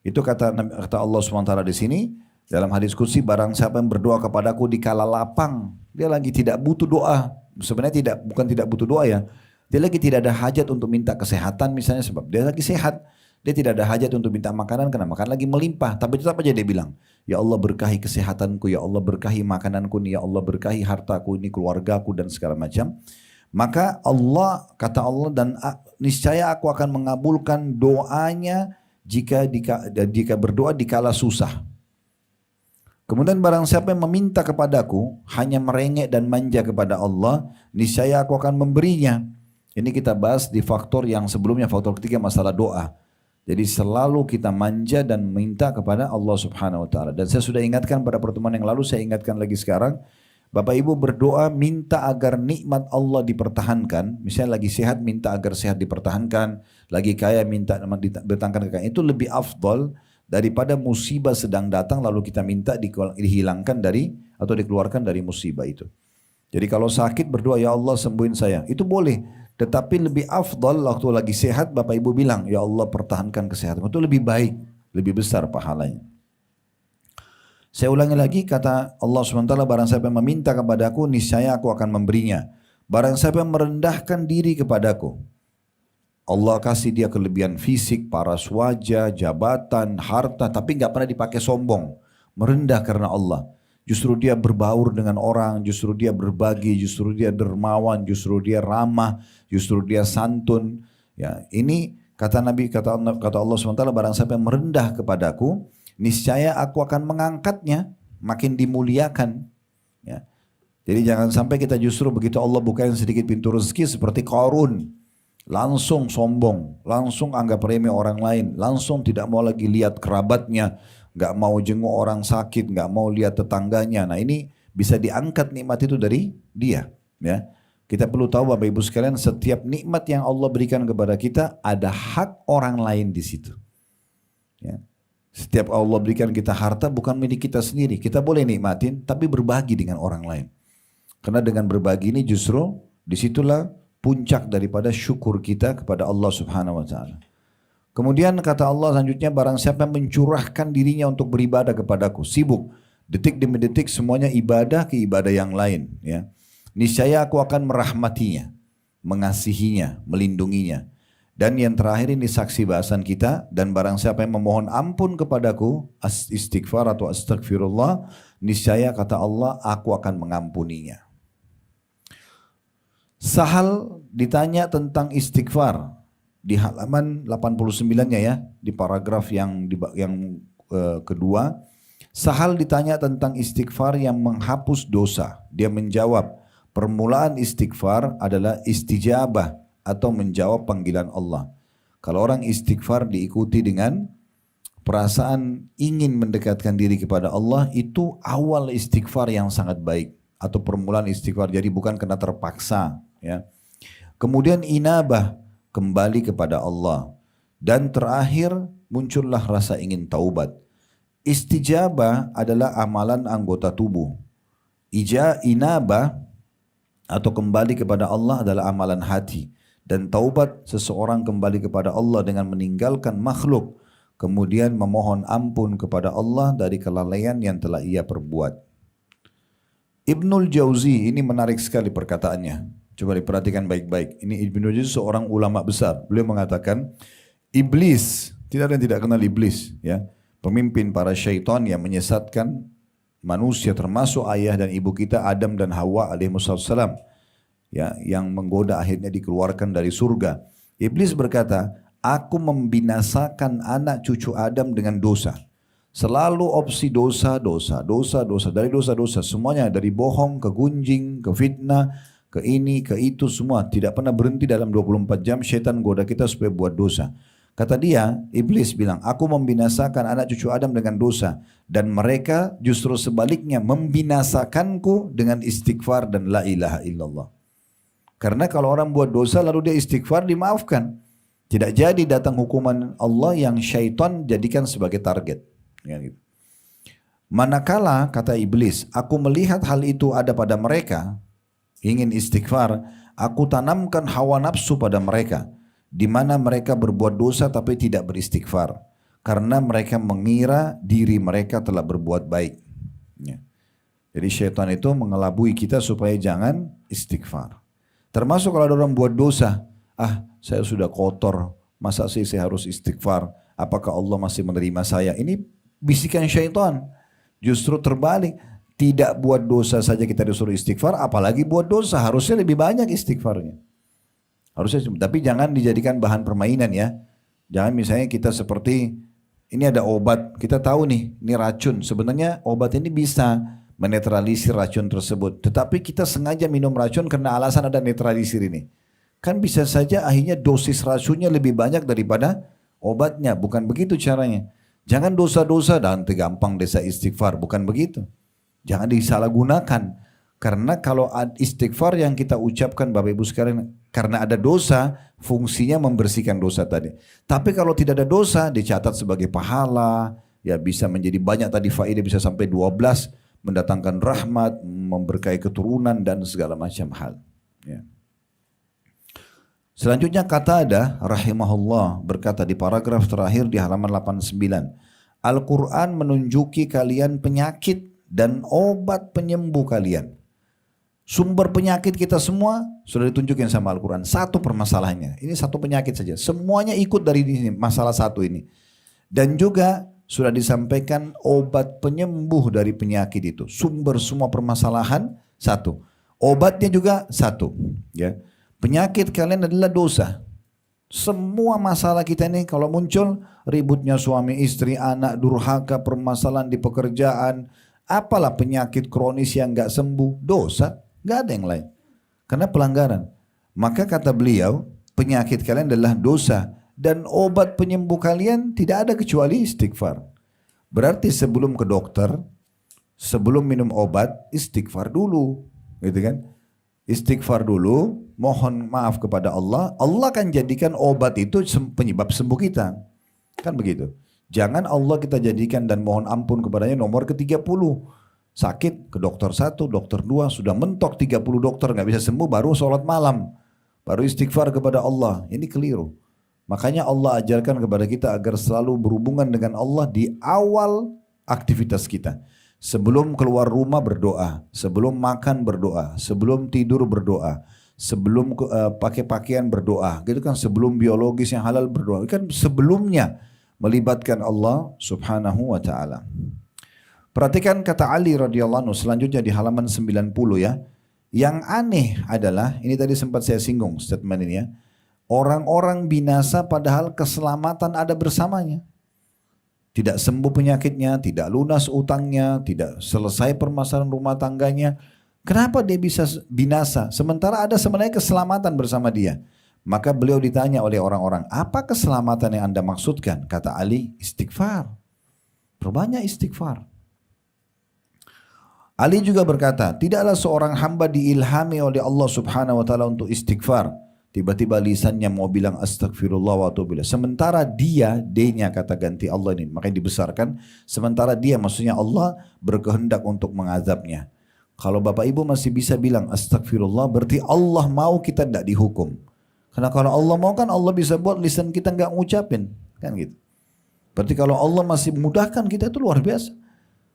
Itu kata Allah SWT di sini dalam hadis qudsi, barang siapa yang berdoa kepadaku di kala lapang, dia lagi tidak butuh doa. Sebenarnya bukan tidak butuh doa ya. Dia lagi tidak ada hajat untuk minta kesehatan misalnya, sebab dia lagi sehat. Dia tidak ada hajat untuk minta makanan karena makan lagi melimpah. Tapi tetap aja dia bilang, ya Allah berkahi kesehatanku, ya Allah berkahi makananku, ya Allah berkahi hartaku ini, keluargaku dan segala macam. Maka Allah, kata Allah, dan niscaya aku akan mengabulkan doanya jika berdoa di kala susah. Kemudian barang siapa yang meminta kepadaku, hanya merengek dan manja kepada Allah, niscaya aku akan memberinya. Ini kita bahas di faktor yang sebelumnya, faktor ketiga, masalah doa. Jadi selalu kita manja dan minta kepada Allah Subhanahu wa taala. Dan saya sudah ingatkan pada pertemuan yang lalu, saya ingatkan lagi sekarang, Bapak Ibu berdoa minta agar nikmat Allah dipertahankan. Misalnya lagi sehat minta agar sehat dipertahankan, lagi kaya minta didatangkan kekayaan. Itu lebih afdal daripada musibah sedang datang lalu kita minta dihilangkan dari atau dikeluarkan dari musibah itu. Jadi kalau sakit berdoa, ya Allah sembuhin saya, itu boleh. Tetapi lebih afdal waktu lagi sehat Bapak Ibu bilang, ya Allah pertahankan kesehatan. Itu lebih baik, lebih besar pahalanya. Saya ulangi lagi, kata Allah SWT, barang siapa yang meminta kepadaku, niscaya aku akan memberinya. Barang siapa yang merendahkan diri kepadaku, Allah kasih dia kelebihan fisik, paras wajah, jabatan, harta, tapi nggak pernah dipakai sombong. Merendah karena Allah. Justru dia berbaur dengan orang, justru dia berbagi, justru dia dermawan, justru dia ramah, justru dia santun. Ya, ini kata Nabi, kata Allah SWT, barang siapa yang merendah kepadaku, niscaya aku akan mengangkatnya, makin dimuliakan. Ya. Jadi jangan sampai kita justru begitu Allah bukain sedikit pintu rezeki seperti Qarun, langsung sombong, langsung anggap remeh orang lain, langsung tidak mau lagi lihat kerabatnya, nggak mau jenguk orang sakit, nggak mau lihat tetangganya. Nah ini bisa diangkat nikmat itu dari dia. Ya, kita perlu tahu Bapak Ibu sekalian, setiap nikmat yang Allah berikan kepada kita ada hak orang lain di situ. Ya. Setiap Allah berikan kita harta bukan milik kita sendiri, kita boleh nikmatin, tapi berbagi dengan orang lain. Karena dengan berbagi ini justru disitulah puncak daripada syukur kita kepada Allah Subhanahu Wa Taala. Kemudian kata Allah selanjutnya, barang siapa yang mencurahkan dirinya untuk beribadah kepadaku, sibuk, detik demi detik semuanya ibadah ke ibadah yang lain. Ya. Niscaya aku akan merahmatinya, mengasihinya, melindunginya. Dan yang terakhir ini saksi bahasan kita, dan barang siapa yang memohon ampun kepadaku, istighfar atau astagfirullah, niscaya kata Allah, aku akan mengampuninya. Sahal ditanya tentang istighfar di halaman 89-nya ya, di paragraf yang kedua. Sahal ditanya tentang istighfar yang menghapus dosa. Dia menjawab, permulaan istighfar adalah istijabah atau menjawab panggilan Allah. Kalau orang istighfar diikuti dengan perasaan ingin mendekatkan diri kepada Allah, itu awal istighfar yang sangat baik atau permulaan istighfar. Jadi bukan karena terpaksa. Ya. Kemudian inabah, kembali kepada Allah. Dan terakhir muncullah rasa ingin taubat. Istijabah adalah amalan anggota tubuh. Inabah atau kembali kepada Allah adalah amalan hati. Dan taubat seseorang kembali kepada Allah dengan meninggalkan makhluk. Kemudian memohon ampun kepada Allah dari kelalaian yang telah ia perbuat. Ibnul Jauzi ini menarik sekali perkataannya. Coba diperhatikan baik-baik. Ini Ibnul Jauzi seorang ulama besar. Beliau mengatakan, iblis, tidak ada yang tidak kenal iblis. Ya, pemimpin para syaitan yang menyesatkan manusia, termasuk ayah dan ibu kita Adam dan Hawa alaihissalam. Ya, yang menggoda akhirnya dikeluarkan dari surga. Iblis berkata, aku membinasakan anak cucu Adam dengan dosa. Selalu opsi dosa, dari dosa-dosa. Semuanya dari bohong, ke gunjing, ke fitnah, ke ini, ke itu semua. Tidak pernah berhenti dalam 24 jam syaitan goda kita supaya buat dosa. Kata dia, iblis bilang, aku membinasakan anak cucu Adam dengan dosa. Dan mereka justru sebaliknya membinasakanku dengan istighfar dan la ilaha illallah. Karena kalau orang buat dosa lalu dia istighfar, dimaafkan. Tidak jadi datang hukuman Allah yang syaitan jadikan sebagai target. Manakala, kata iblis, aku melihat hal itu ada pada mereka, ingin istighfar, aku tanamkan hawa nafsu pada mereka, di mana mereka berbuat dosa tapi tidak beristighfar, karena mereka mengira diri mereka telah berbuat baik. Ya. Jadi syaitan itu mengelabui kita supaya jangan istighfar. Termasuk kalau ada orang buat dosa, saya sudah kotor, masa sih saya harus istighfar? Apakah Allah masih menerima saya? Ini bisikan syaitan. Justru terbalik, tidak buat dosa saja kita disuruh istighfar, apalagi buat dosa, harusnya lebih banyak istighfarnya. Harusnya, tapi jangan dijadikan bahan permainan ya. Jangan misalnya kita seperti, ini ada obat, kita tahu nih, ini racun. Sebenarnya obat ini bisa menetralisir racun tersebut. Tetapi kita sengaja minum racun karena alasan ada netralisir ini. Kan bisa saja akhirnya dosis racunnya lebih banyak daripada obatnya. Bukan begitu caranya. Jangan dosa-dosa dan tergampang desa istighfar. Bukan begitu. Jangan disalahgunakan. Karena kalau istighfar yang kita ucapkan Bapak Ibu sekalian, karena ada dosa, fungsinya membersihkan dosa tadi. Tapi kalau tidak ada dosa, dicatat sebagai pahala, ya bisa menjadi banyak tadi faedah, bisa sampai 12, mendatangkan rahmat, memberkahi keturunan dan segala macam hal. Ya. Selanjutnya Qatadah rahimahullah berkata di paragraf terakhir di halaman 89, Al-Quran menunjuki kalian penyakit dan obat penyembuh kalian. Sumber penyakit kita semua sudah ditunjukin sama Al-Quran. Satu permasalahannya, ini satu penyakit saja. Semuanya ikut dari ini, masalah satu ini. Dan juga sudah disampaikan obat penyembuh dari penyakit itu. Sumber semua permasalahan satu. Obatnya juga satu. Ya. Penyakit kalian adalah dosa. Semua masalah kita ini kalau muncul, ributnya suami istri, anak, durhaka, permasalahan di pekerjaan, apalah penyakit kronis yang nggak sembuh, dosa, nggak ada yang lain. Karena pelanggaran. Maka kata beliau, penyakit kalian adalah dosa dan obat penyembuh kalian tidak ada kecuali istighfar. Berarti sebelum ke dokter, sebelum minum obat, istighfar dulu, gitu kan? Istighfar dulu, mohon maaf kepada Allah. Allah akan jadikan obat itu penyebab sembuh kita. Kan begitu. Jangan Allah kita jadikan dan mohon ampun kepadanya nomor ke-30. Sakit ke dokter 1, dokter 2, sudah mentok 30 dokter nggak bisa sembuh, baru sholat malam. Baru istighfar kepada Allah. Ini keliru. Makanya Allah ajarkan kepada kita agar selalu berhubungan dengan Allah di awal aktivitas kita. Sebelum keluar rumah berdoa, sebelum makan berdoa, sebelum tidur berdoa, sebelum pakai pakaian berdoa, gitu kan, sebelum biologis yang halal berdoa, kan sebelumnya melibatkan Allah Subhanahu wa taala. Perhatikan kata Ali radhiyallahu anhu selanjutnya di halaman 90 ya. Yang aneh adalah, ini tadi sempat saya singgung statement ini ya. Orang-orang binasa padahal keselamatan ada bersamanya. Tidak sembuh penyakitnya, tidak lunas utangnya, tidak selesai permasalahan rumah tangganya. Kenapa dia bisa binasa? Sementara ada sebenarnya keselamatan bersama dia. Maka beliau ditanya oleh orang-orang, apa keselamatan yang Anda maksudkan? Kata Ali, istighfar. Perbanyak istighfar. Ali juga berkata, tidaklah seorang hamba diilhami oleh Allah Subhanahu wa taala untuk istighfar. Tiba-tiba lisannya mau bilang astagfirullah wa atubu ilaih. Sementara dia, D-nya kata ganti Allah ini, makanya dibesarkan. Sementara dia, maksudnya Allah berkehendak untuk mengazabnya. Kalau Bapak Ibu masih bisa bilang astagfirullah, berarti Allah mau kita tidak dihukum. Karena kalau Allah mau kan Allah bisa buat lisan kita nggak ngucapin, kan gitu. Berarti kalau Allah masih memudahkan kita itu luar biasa.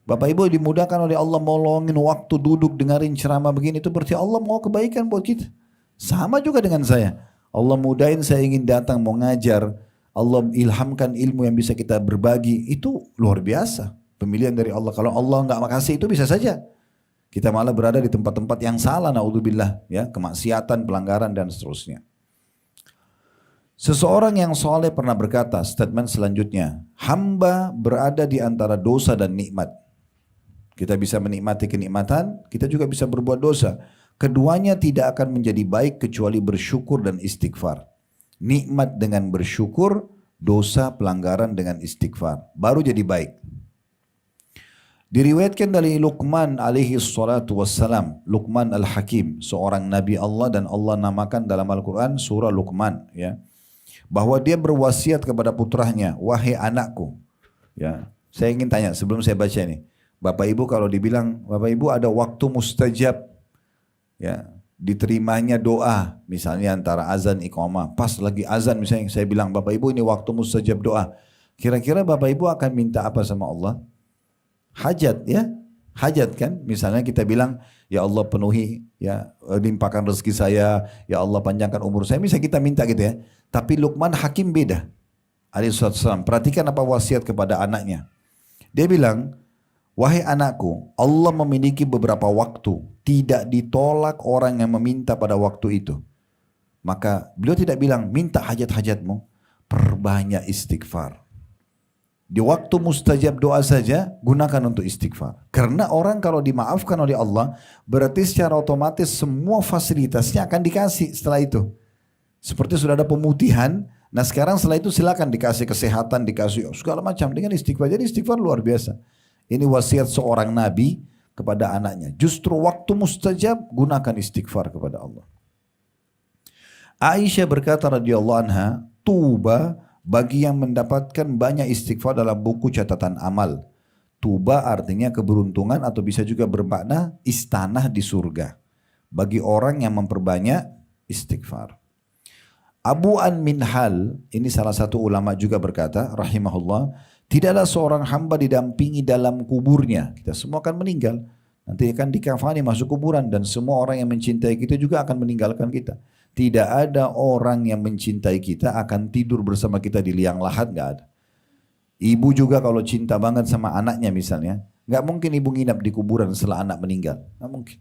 Bapak Ibu dimudahkan oleh Allah mau luangin waktu duduk dengerin ceramah begini, itu berarti Allah mau kebaikan buat kita. Sama juga dengan saya. Allah mudahin saya ingin datang mau ngajar. Allah ilhamkan ilmu yang bisa kita berbagi. Itu luar biasa. Pemilihan dari Allah. Kalau Allah nggak makasih itu bisa saja. Kita malah berada di tempat-tempat yang salah. Na'udzubillah. Ya, kemaksiatan, pelanggaran dan seterusnya. Seseorang yang soleh pernah berkata, statement selanjutnya. Hamba berada di antara dosa dan nikmat. Kita bisa menikmati kenikmatan. Kita juga bisa berbuat dosa. Keduanya tidak akan menjadi baik kecuali bersyukur dan istighfar. Nikmat dengan bersyukur, dosa pelanggaran dengan istighfar. Baru jadi baik. Diriwayatkan dari Luqman alaihi salatu wassalam. Luqman al-Hakim, seorang Nabi Allah dan Allah namakan dalam Al-Quran surah Luqman. Ya, bahwa dia berwasiat kepada putranya, wahai anakku. Ya, saya ingin tanya sebelum saya baca ini. Bapak Ibu kalau dibilang, Bapak Ibu ada waktu mustajab. Ya, diterimanya doa misalnya antara azan iqamah, pas lagi azan misalnya saya bilang Bapak Ibu ini waktu mustajab doa, kira-kira Bapak Ibu akan minta apa sama Allah? Hajat ya, hajat kan, misalnya kita bilang ya Allah penuhi ya, limpahkan rezeki saya, ya Allah panjangkan umur saya, misalnya kita minta gitu ya. Tapi Luqman Hakim beda alaihissalam, perhatikan apa wasiat kepada anaknya. Dia bilang, wahai anakku, Allah memiliki beberapa waktu, tidak ditolak orang yang meminta pada waktu itu. Maka beliau tidak bilang, minta hajat-hajatmu, perbanyak istighfar. Di waktu mustajab doa saja, gunakan untuk istighfar. Karena orang kalau dimaafkan oleh Allah, berarti secara otomatis semua fasilitasnya akan dikasih setelah itu. Seperti sudah ada pemutihan, nah sekarang setelah itu silakan dikasih kesehatan, dikasih segala macam dengan istighfar. Jadi istighfar luar biasa. Ini wasiat seorang nabi kepada anaknya. Justru waktu mustajab gunakan istighfar kepada Allah. Aisyah berkata radhiyallahu anha, tuba bagi yang mendapatkan banyak istighfar dalam buku catatan amal. Tuba artinya keberuntungan atau bisa juga bermakna istana di surga. Bagi orang yang memperbanyak istighfar. Abu An Minhal, ini salah satu ulama juga berkata, rahimahullah, tidaklah seorang hamba didampingi dalam kuburnya. Kita semua akan meninggal. Nanti akan dikafani masuk kuburan dan semua orang yang mencintai kita juga akan meninggalkan kita. Tidak ada orang yang mencintai kita akan tidur bersama kita di liang lahat, nggak ada. Ibu juga kalau cinta banget sama anaknya misalnya, nggak mungkin ibu nginap di kuburan setelah anak meninggal, nggak mungkin.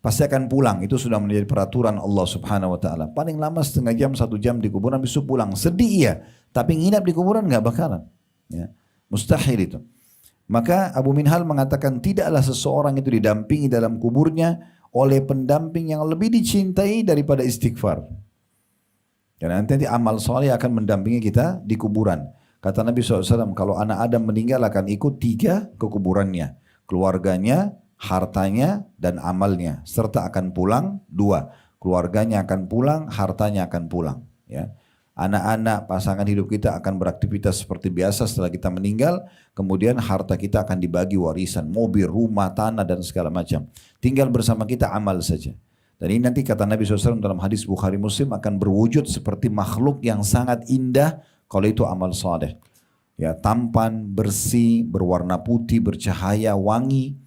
pasti akan pulang. Itu sudah menjadi peraturan Allah Subhanahu wa taala. Paling lama setengah jam, 1 jam di kuburan, besok pulang. Sedih iya, tapi nginap di kuburan nggak bakalan. Ya. Mustahil itu. Maka Abu Minhal mengatakan tidaklah seseorang itu didampingi dalam kuburnya oleh pendamping yang lebih dicintai daripada istighfar. Karena nanti amal soleh akan mendampingi kita di kuburan. Kata Nabi SAW, kalau anak Adam meninggal akan ikut 3 ke kuburannya. Keluarganya, hartanya, dan amalnya. Serta akan pulang 2. Keluarganya akan pulang, hartanya akan pulang. Ya. Anak-anak, pasangan hidup kita akan beraktivitas seperti biasa setelah kita meninggal. Kemudian harta kita akan dibagi warisan, mobil, rumah, tanah, dan segala macam. Tinggal bersama kita amal saja. Dan ini nanti kata Nabi SAW dalam hadis Bukhari Muslim akan berwujud seperti makhluk yang sangat indah kalau itu amal saleh. Ya, tampan, bersih, berwarna putih, bercahaya, wangi.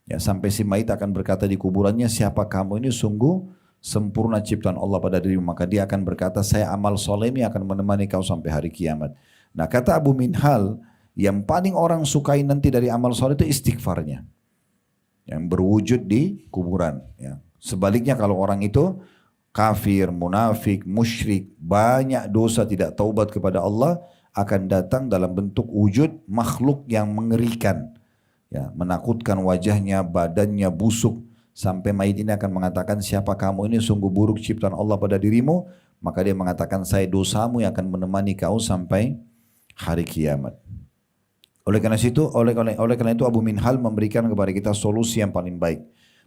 Ya, sampai si mayit akan berkata di kuburannya, siapa kamu ini, sungguh sempurna ciptaan Allah pada dirimu. Maka dia akan berkata, saya amal soleh ini akan menemani kau sampai hari kiamat. Nah, kata Abu Minhal, yang paling orang sukai nanti dari amal soleh itu istighfarnya. Yang berwujud di kuburan. Ya. Sebaliknya kalau orang itu kafir, munafik, musyrik, banyak dosa, tidak taubat kepada Allah, akan datang dalam bentuk wujud makhluk yang mengerikan. Ya, menakutkan wajahnya, badannya busuk. Sampai mayit ini akan mengatakan, siapa kamu ini, sungguh buruk ciptaan Allah pada dirimu. Maka dia mengatakan, saya dosamu yang akan menemani kau sampai hari kiamat. Oleh karena itu Abu Minhal memberikan kepada kita solusi yang paling baik.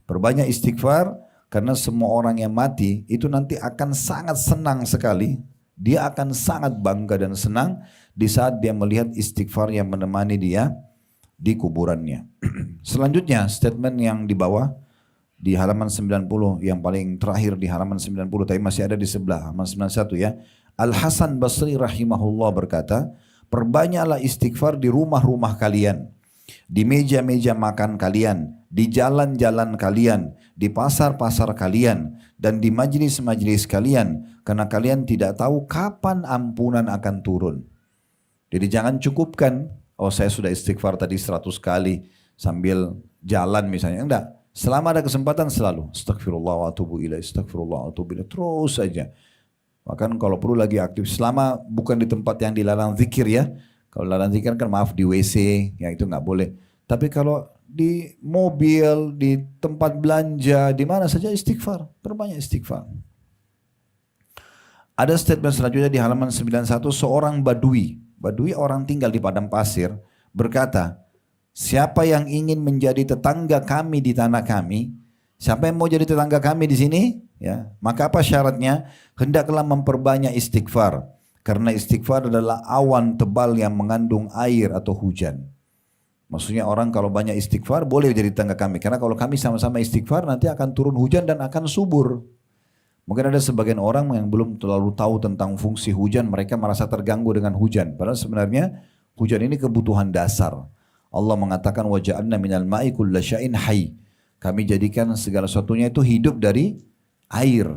Perbanyak istighfar, karena semua orang yang mati itu nanti akan sangat senang sekali. Dia akan sangat bangga dan senang di saat dia melihat istighfar yang menemani dia di kuburannya. Selanjutnya statement yang di bawah, di halaman 90, yang paling terakhir di halaman 90, tapi masih ada di sebelah, halaman 91 ya. Al-Hasan Basri rahimahullah berkata, perbanyaklah istighfar di rumah-rumah kalian, di meja-meja makan kalian, di jalan-jalan kalian, di pasar-pasar kalian, dan di majlis-majlis kalian, karena kalian tidak tahu kapan ampunan akan turun. Jadi jangan cukupkan, oh saya sudah istighfar tadi 100 kali sambil jalan misalnya, enggak. Selama ada kesempatan selalu astagfirullah wa atubu ilaih, astagfirullah wa atubu ilaih, terus saja. Bahkan kalau perlu lagi aktif, selama bukan di tempat yang dilarang zikir ya. Kalau larang zikir kan maaf di WC, ya itu nggak boleh. Tapi kalau di mobil, di tempat belanja, di mana saja istighfar, perbanyak istighfar. Ada statement selanjutnya di halaman 91, seorang badui orang tinggal di padang pasir, berkata, siapa yang ingin menjadi tetangga kami di tanah kami, siapa yang mau jadi tetangga kami di sini, ya, maka apa syaratnya? Hendaklah memperbanyak istighfar. Karena istighfar adalah awan tebal yang mengandung air atau hujan. Maksudnya orang kalau banyak istighfar boleh jadi tetangga kami. Karena kalau kami sama-sama istighfar nanti akan turun hujan dan akan subur. Mungkin ada sebagian orang yang belum terlalu tahu tentang fungsi hujan. Mereka merasa terganggu dengan hujan. Padahal sebenarnya hujan ini kebutuhan dasar. Allah mengatakan waja'alna minal ma'i kulla syai'in hayy. Kami jadikan segala sesuatunya itu hidup dari air.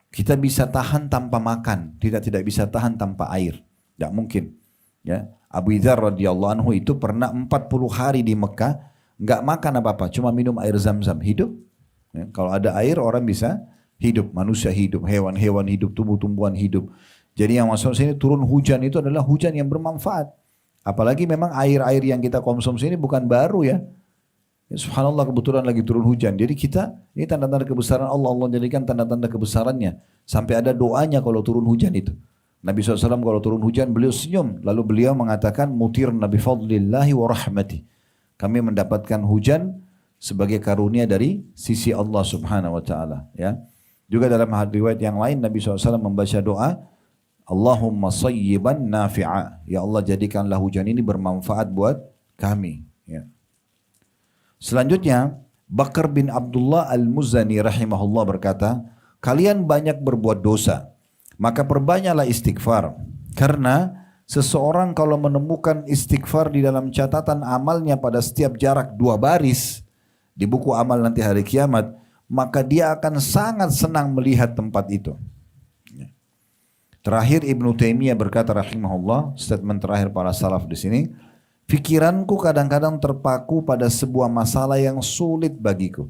Kita bisa tahan tanpa makan, tidak bisa tahan tanpa air. Tidak mungkin. Ya. Abu Dzar radhiyallahu anhu itu pernah 40 hari di Mekah, nggak makan apa-apa, cuma minum air zam-zam, hidup. Ya. Kalau ada air orang bisa hidup, manusia hidup, hewan-hewan hidup, tumbuh-tumbuhan hidup. Jadi yang masuk sini turun hujan itu adalah hujan yang bermanfaat. Apalagi memang air-air yang kita konsumsi ini bukan baru ya. Ya, subhanallah kebetulan lagi turun hujan. Jadi kita, ini tanda-tanda kebesaran Allah. Allah jadikan tanda-tanda kebesarannya. Sampai ada doanya kalau turun hujan itu. Nabi SAW kalau turun hujan beliau senyum. Lalu beliau mengatakan mutir nabi fadlillahi wa rahmati. Kami mendapatkan hujan sebagai karunia dari sisi Allah subhanahu wa ta'ala. Ya. Juga dalam riwayat yang lain Nabi SAW membaca doa. Allahumma sayyiban nafi'a. Ya Allah jadikanlah hujan ini bermanfaat buat kami. Ya. Selanjutnya, Bakar bin Abdullah al-Muzani rahimahullah berkata, kalian banyak berbuat dosa, maka perbanyaklah istighfar. Karena seseorang kalau menemukan istighfar di dalam catatan amalnya pada setiap jarak 2 baris, di buku amal nanti hari kiamat, maka dia akan sangat senang melihat tempat itu. Terakhir Ibnu Taimiyah berkata rahimahullah, statement terakhir para salaf di sini, pikiranku kadang-kadang terpaku pada sebuah masalah yang sulit bagiku.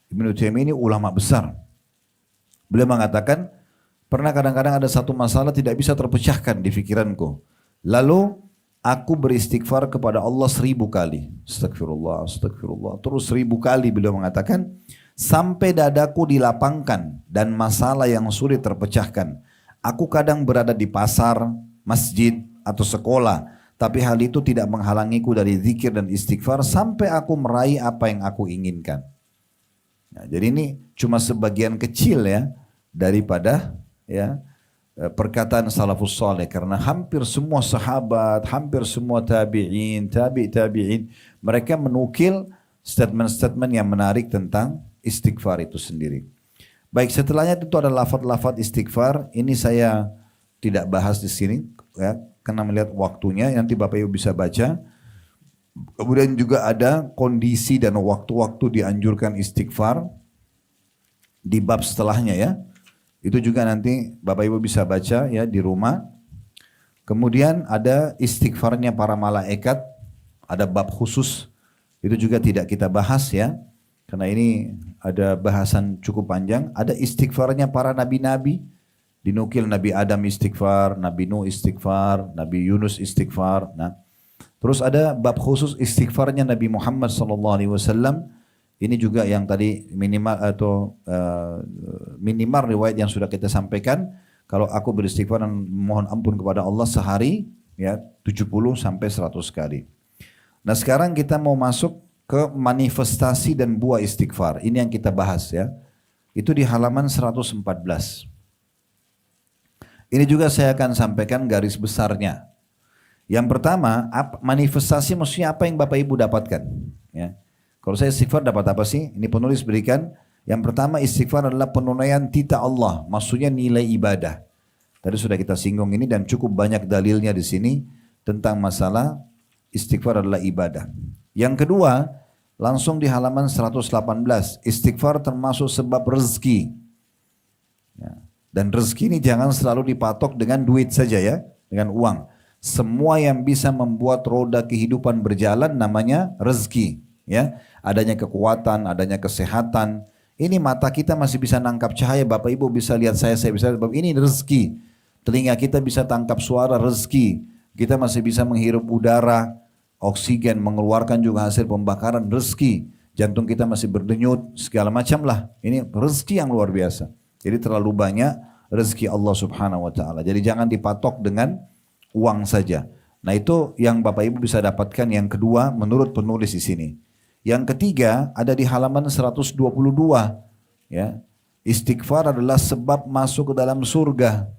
Ibnu Taimiyah ini ulama besar. Beliau mengatakan, pernah kadang-kadang ada satu masalah tidak bisa terpecahkan di pikiranku. Lalu aku beristighfar kepada Allah 1000 kali. Astagfirullah, astagfirullah. Terus 1000 kali beliau mengatakan, sampai dadaku dilapangkan dan masalah yang sulit terpecahkan. Aku kadang berada di pasar, masjid, atau sekolah. Tapi hal itu tidak menghalangiku dari zikir dan istighfar sampai aku meraih apa yang aku inginkan. Nah, jadi ini cuma sebagian kecil ya daripada ya perkataan salafus saleh, karena hampir semua sahabat, hampir semua tabi'in, tabi'in, mereka menukil statement-statement yang menarik tentang istighfar itu sendiri. Baik, setelahnya itu ada lafaz-lafaz istighfar. Ini saya tidak bahas di sini ya, karena melihat waktunya, nanti Bapak Ibu bisa baca. Kemudian juga ada kondisi dan waktu-waktu dianjurkan istighfar di bab setelahnya ya. Itu juga nanti Bapak Ibu bisa baca ya di rumah. Kemudian ada istighfarnya para malaikat, ada bab khusus. Itu juga tidak kita bahas ya, karena ini ada bahasan cukup panjang. Ada istighfarnya para nabi-nabi. Dinukil Nabi Adam istighfar, Nabi Nuh istighfar, Nabi Yunus istighfar. Nah, terus ada bab khusus istighfarnya Nabi Muhammad SAW. Ini juga yang tadi minimal atau minimal riwayat yang sudah kita sampaikan. Kalau aku beristighfar dan mohon ampun kepada Allah sehari ya 70 sampai 100 kali. Nah, sekarang kita mau masuk ke manifestasi dan buah istighfar. Ini yang kita bahas ya. Itu di halaman 114. Ini juga saya akan sampaikan garis besarnya. Yang pertama, manifestasi maksudnya apa yang Bapak Ibu dapatkan? Ya. Kalau saya istighfar dapat apa sih? Ini penulis berikan. Yang pertama, istighfar adalah penunaian titah Allah, maksudnya nilai ibadah. Tadi sudah kita singgung ini dan cukup banyak dalilnya di sini tentang masalah istighfar adalah ibadah. Yang kedua, langsung di halaman 118, istighfar termasuk sebab rezeki. Ya. Dan rezeki ini jangan selalu dipatok dengan duit saja ya, dengan uang. Semua yang bisa membuat roda kehidupan berjalan namanya rezeki. Ya, adanya kekuatan, adanya kesehatan. Ini mata kita masih bisa nangkap cahaya, Bapak Ibu bisa lihat saya bisa lihat, ini rezeki. Telinga kita bisa tangkap suara, rezeki. Kita masih bisa menghirup udara, oksigen, mengeluarkan juga hasil pembakaran, rezeki. Jantung kita masih berdenyut, segala macam lah. Ini rezeki yang luar biasa. Jadi terlalu banyak rezeki Allah Subhanahu wa taala. Jadi jangan dipatok dengan uang saja. Nah, itu yang Bapak Ibu bisa dapatkan yang kedua menurut penulis di sini. Yang ketiga ada di halaman 122 ya. Istighfar adalah sebab masuk ke dalam surga.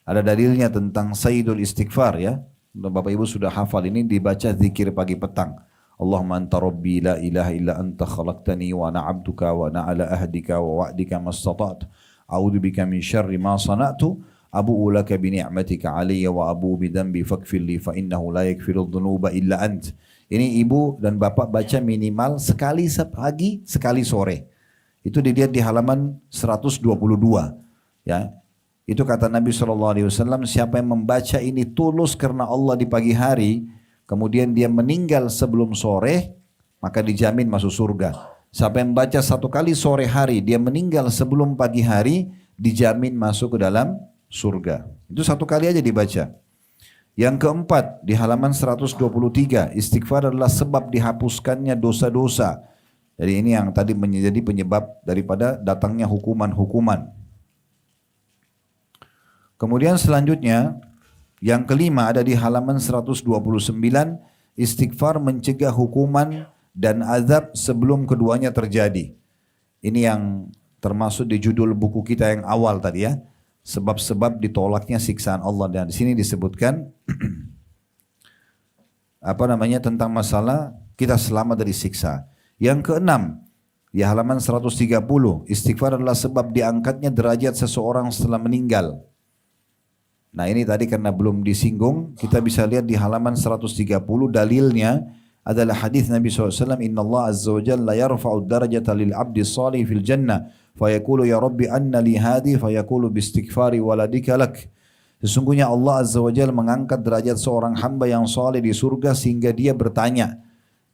Ada dalilnya tentang Sayyidul Istighfar ya. Bapak Ibu sudah hafal ini, dibaca zikir pagi petang. Allahumma anta rabbi la ilaha illa anta khalaqtani wa ana 'abduka wa ana 'ala ahdika wa wa'dika mastata'tu. A'udzu bika min syarri ma sana'tu. Abu'u laka bi ni'matika 'alayya wa abu'u bi dhanbi faghfir li fa innahu la yaghfiru dhunuba illa ant. Ini ibu dan bapak baca minimal sekali pagi, sekali sore. Itu dilihat di halaman 122. Ya, itu kata Nabi SAW, siapa yang membaca ini tulus karena Allah di pagi hari, kemudian dia meninggal sebelum sore, maka dijamin masuk surga. Siapa yang membaca 1 kali sore hari, dia meninggal sebelum pagi hari, dijamin masuk ke dalam surga. Itu 1 kali aja dibaca. Yang keempat, di halaman 123, istighfar adalah sebab dihapuskannya dosa-dosa. Jadi ini yang tadi menjadi penyebab daripada datangnya hukuman-hukuman. Kemudian selanjutnya, yang kelima ada di halaman 129, istighfar mencegah hukuman dan azab sebelum keduanya terjadi. Ini yang termasuk di judul buku kita yang awal tadi ya. Sebab-sebab ditolaknya siksaan Allah, dan di sini disebutkan tentang masalah kita selamat dari siksa. Yang keenam di halaman 130, istighfar adalah sebab diangkatnya derajat seseorang setelah meninggal. Nah, ini tadi karena belum disinggung, kita bisa lihat di halaman 130 dalilnya adalah hadis Nabi SAW, Inna Allah Azza wa Jalla yarfa'u darajata lil abdi salih fil jannah fayaqulu ya Rabbi anna li hadi fayaqulu bistighfari waladika lak. Sesungguhnya Allah Azza wa Jalla mengangkat derajat seorang hamba yang saleh di surga sehingga dia bertanya,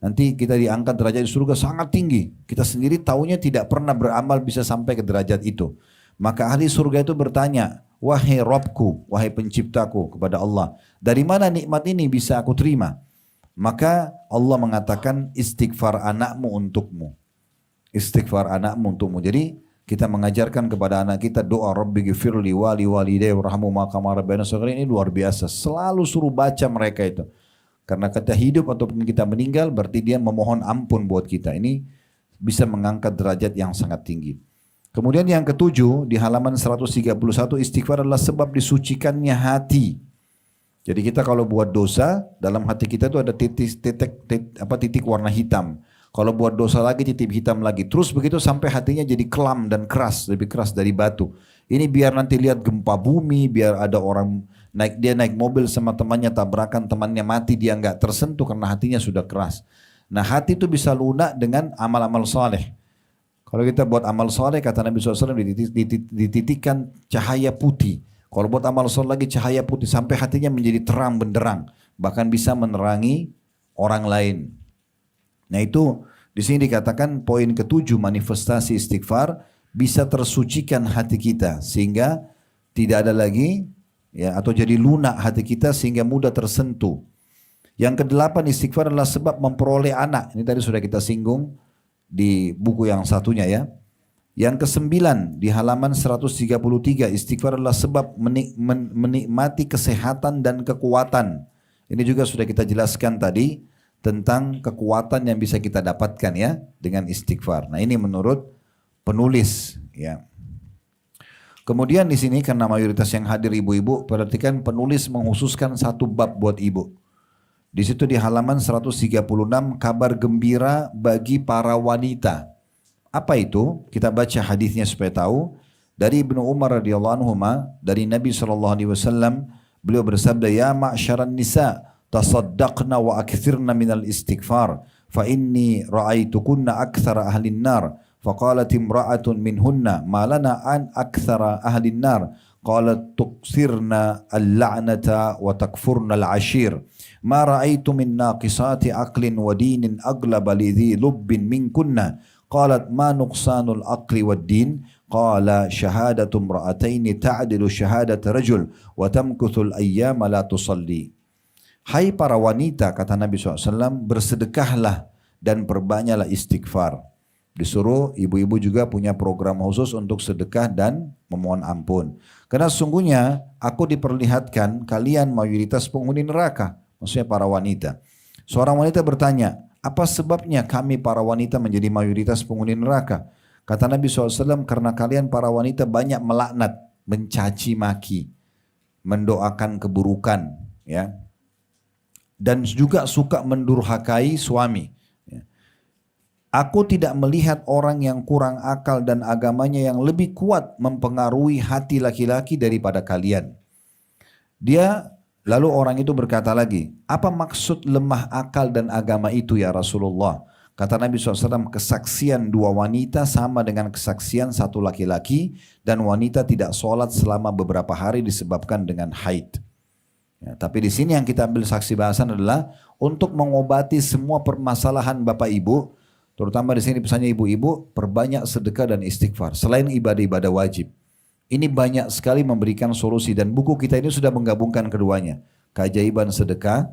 nanti kita diangkat derajat di surga sangat tinggi. Kita sendiri taunya tidak pernah beramal bisa sampai ke derajat itu. Maka ahli surga itu bertanya, wahai Rabbku, wahai penciptaku, kepada Allah, dari mana nikmat ini bisa aku terima? Maka Allah mengatakan, istighfar anakmu untukmu. Istighfar anakmu untukmu. Jadi kita mengajarkan kepada anak kita doa Rabbi ghfirli wali walidayya warhamhuma kama rabbayani shaghira, ini luar biasa. Selalu suruh baca mereka itu. Karena kita hidup ataupun kita meninggal berarti dia memohon ampun buat kita. Ini bisa mengangkat derajat yang sangat tinggi. Kemudian yang ketujuh di halaman 131, istighfar adalah sebab disucikannya hati. Jadi kita kalau buat dosa, dalam hati kita itu ada titik warna hitam. Kalau buat dosa lagi titik hitam lagi. Terus begitu sampai hatinya jadi kelam dan keras, lebih keras dari batu. Ini biar nanti lihat gempa bumi, biar ada orang naik mobil sama temannya tabrakan, temannya mati, dia nggak tersentuh karena hatinya sudah keras. Nah hati itu bisa lunak dengan amal-amal saleh. Kalau kita buat amal saleh, kata Nabi SAW, dititikkan cahaya putih. Kalau buat amal saleh lagi cahaya putih sampai hatinya menjadi terang benderang, bahkan bisa menerangi orang lain. Nah itu di sini dikatakan poin ketujuh manifestasi istighfar bisa tersucikan hati kita sehingga tidak ada lagi ya atau jadi lunak hati kita sehingga mudah tersentuh. Yang kedelapan, istighfar adalah sebab memperoleh anak. Ini tadi sudah kita singgung di buku yang satunya ya. Yang kesembilan di halaman 133, istighfar adalah sebab menikmati kesehatan dan kekuatan. Ini juga sudah kita jelaskan tadi tentang kekuatan yang bisa kita dapatkan ya dengan istighfar. Nah ini menurut penulis ya. Kemudian di sini karena mayoritas yang hadir ibu-ibu, perhatikan penulis menghususkan satu bab buat ibu. Di situ di halaman 136, kabar gembira bagi para wanita. Apa itu? Kita baca hadisnya supaya tahu. Dari Ibnu Umar radhiyallahu anhu, dari Nabi SAW, beliau bersabda, ya ma'syaran nisa, tasaddaqna wa akthirna minal istighfar fa inni ra'aitukunna akthara ahlin nar faqalat imra'atun minhunna ma lana an akthara ahlin nar qalat tuksirna al-la'nata wa takfurna al-ashir ma ra'aitu min naqisati aqlin wa dinin aglaba lidhi lubbin minkunna qalat ma nuqsanul aqli wad din qala shahadatu imra'ataini ta'dilu shahadata rajul wa tamkuthul ayyama la tusalli. Hai para wanita, kata Nabi SAW, bersedekahlah dan perbanyaklah istighfar. Disuruh ibu-ibu juga punya program khusus untuk sedekah dan memohon ampun. Karena sungguhnya aku diperlihatkan kalian mayoritas penghuni neraka. Maksudnya para wanita. Seorang wanita bertanya, apa sebabnya kami para wanita menjadi mayoritas penghuni neraka? Kata Nabi SAW, karena kalian para wanita banyak melaknat, mencaci maki, mendoakan keburukan, ya. Dan juga suka mendurhakai suami. Aku tidak melihat orang yang kurang akal dan agamanya yang lebih kuat mempengaruhi hati laki-laki daripada kalian. Lalu orang itu berkata lagi, apa maksud lemah akal dan agama itu ya Rasulullah? Kata Nabi SAW, kesaksian dua wanita sama dengan kesaksian satu laki-laki dan wanita tidak sholat selama beberapa hari disebabkan dengan haid. Ya, tapi di sini yang kita ambil saksi bahasan adalah untuk mengobati semua permasalahan Bapak Ibu, terutama di sini pesannya ibu-ibu, perbanyak sedekah dan istighfar selain ibadah-ibadah wajib. Ini banyak sekali memberikan solusi dan buku kita ini sudah menggabungkan keduanya, keajaiban sedekah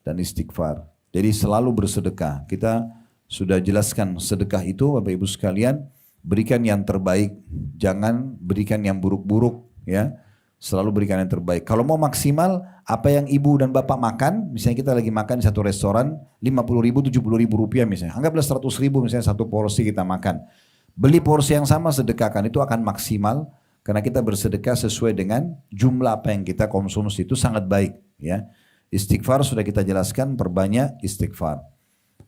dan istighfar. Jadi selalu bersedekah. Kita sudah jelaskan sedekah itu Bapak Ibu sekalian, berikan yang terbaik, jangan berikan yang buruk-buruk ya. Selalu berikan yang terbaik. Kalau mau maksimal, apa yang ibu dan bapak makan, misalnya kita lagi makan di satu restoran, 50 ribu, 70 ribu rupiah misalnya. Anggaplah 100 ribu misalnya satu porsi kita makan. Beli porsi yang sama sedekahkan, itu akan maksimal. Karena kita bersedekah sesuai dengan jumlah apa yang kita konsumsi, itu sangat baik. Ya. Istighfar sudah kita jelaskan, perbanyak istighfar.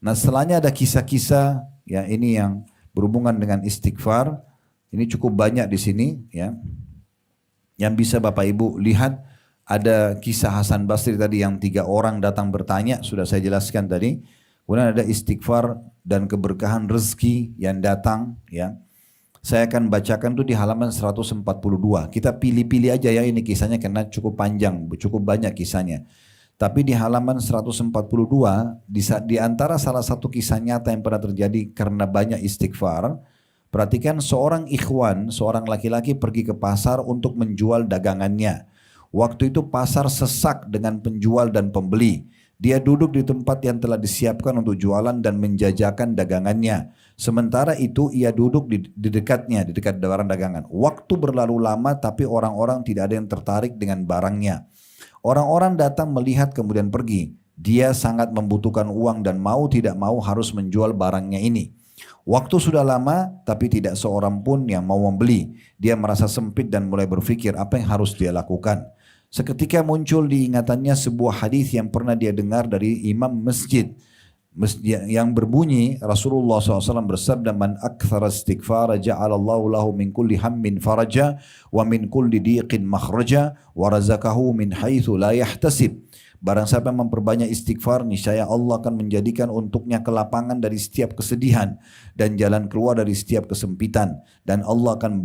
Nah setelahnya ada kisah-kisah, ya ini yang berhubungan dengan istighfar. Ini cukup banyak di sini, ya. Yang bisa Bapak Ibu lihat, ada kisah Hasan Basri tadi yang 3 orang datang bertanya, sudah saya jelaskan tadi. Kemudian ada istighfar dan keberkahan rezeki yang datang. Ya, saya akan bacakan tuh di halaman 142. Kita pilih-pilih aja ya ini kisahnya karena cukup panjang, cukup banyak kisahnya. Tapi di halaman 142, di antara salah satu kisah nyata yang pernah terjadi karena banyak istighfar, perhatikan seorang ikhwan, seorang laki-laki pergi ke pasar untuk menjual dagangannya. Waktu itu pasar sesak dengan penjual dan pembeli. Dia duduk di tempat yang telah disiapkan untuk jualan dan menjajakan dagangannya. Sementara itu ia duduk di dekatnya, di dekat barang dagangan. Waktu berlalu lama tapi orang-orang tidak ada yang tertarik dengan barangnya. Orang-orang datang melihat kemudian pergi. Dia sangat membutuhkan uang dan mau tidak mau harus menjual barangnya ini. Waktu sudah lama tapi tidak seorang pun yang mau membeli. Dia merasa sempit dan mulai berpikir apa yang harus dia lakukan. Seketika muncul di ingatannya sebuah hadis yang pernah dia dengar dari imam masjid. Yang berbunyi Rasulullah SAW bersabda, man akthara istighfara ja'alallahu lahu min kulli hammin faraja wa min kulli diqin makhraja wa razaqahu min haitsu la yahtasib. Barang siapa yang memperbanyak istighfar, niscaya Allah akan menjadikan untuknya kelapangan dari setiap kesedihan dan jalan keluar dari setiap kesempitan, dan Allah akan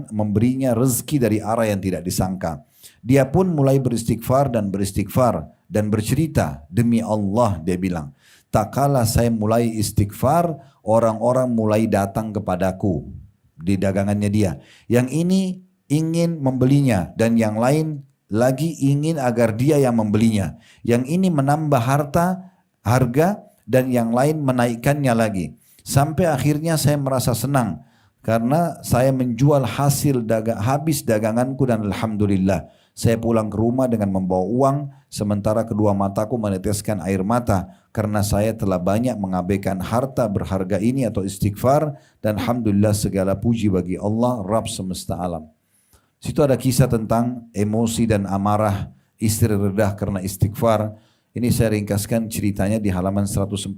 memberinya rezeki dari arah yang tidak disangka. Dia pun mulai beristighfar dan bercerita, demi Allah dia bilang, tak kala saya mulai istighfar, orang-orang mulai datang kepadaku di dagangannya dia. Yang ini ingin membelinya dan yang lain lagi ingin agar dia yang membelinya. Yang ini menambah harga dan yang lain menaikkannya lagi. Sampai akhirnya saya merasa senang karena saya menjual habis daganganku dan alhamdulillah. Saya pulang ke rumah dengan membawa uang, sementara kedua mataku meneteskan air mata karena saya telah banyak mengabaikan harta berharga ini atau istighfar, dan alhamdulillah segala puji bagi Allah Rabb semesta alam. Situ ada kisah tentang emosi dan amarah istri redah karena istighfar. Ini saya ringkaskan ceritanya di halaman 143.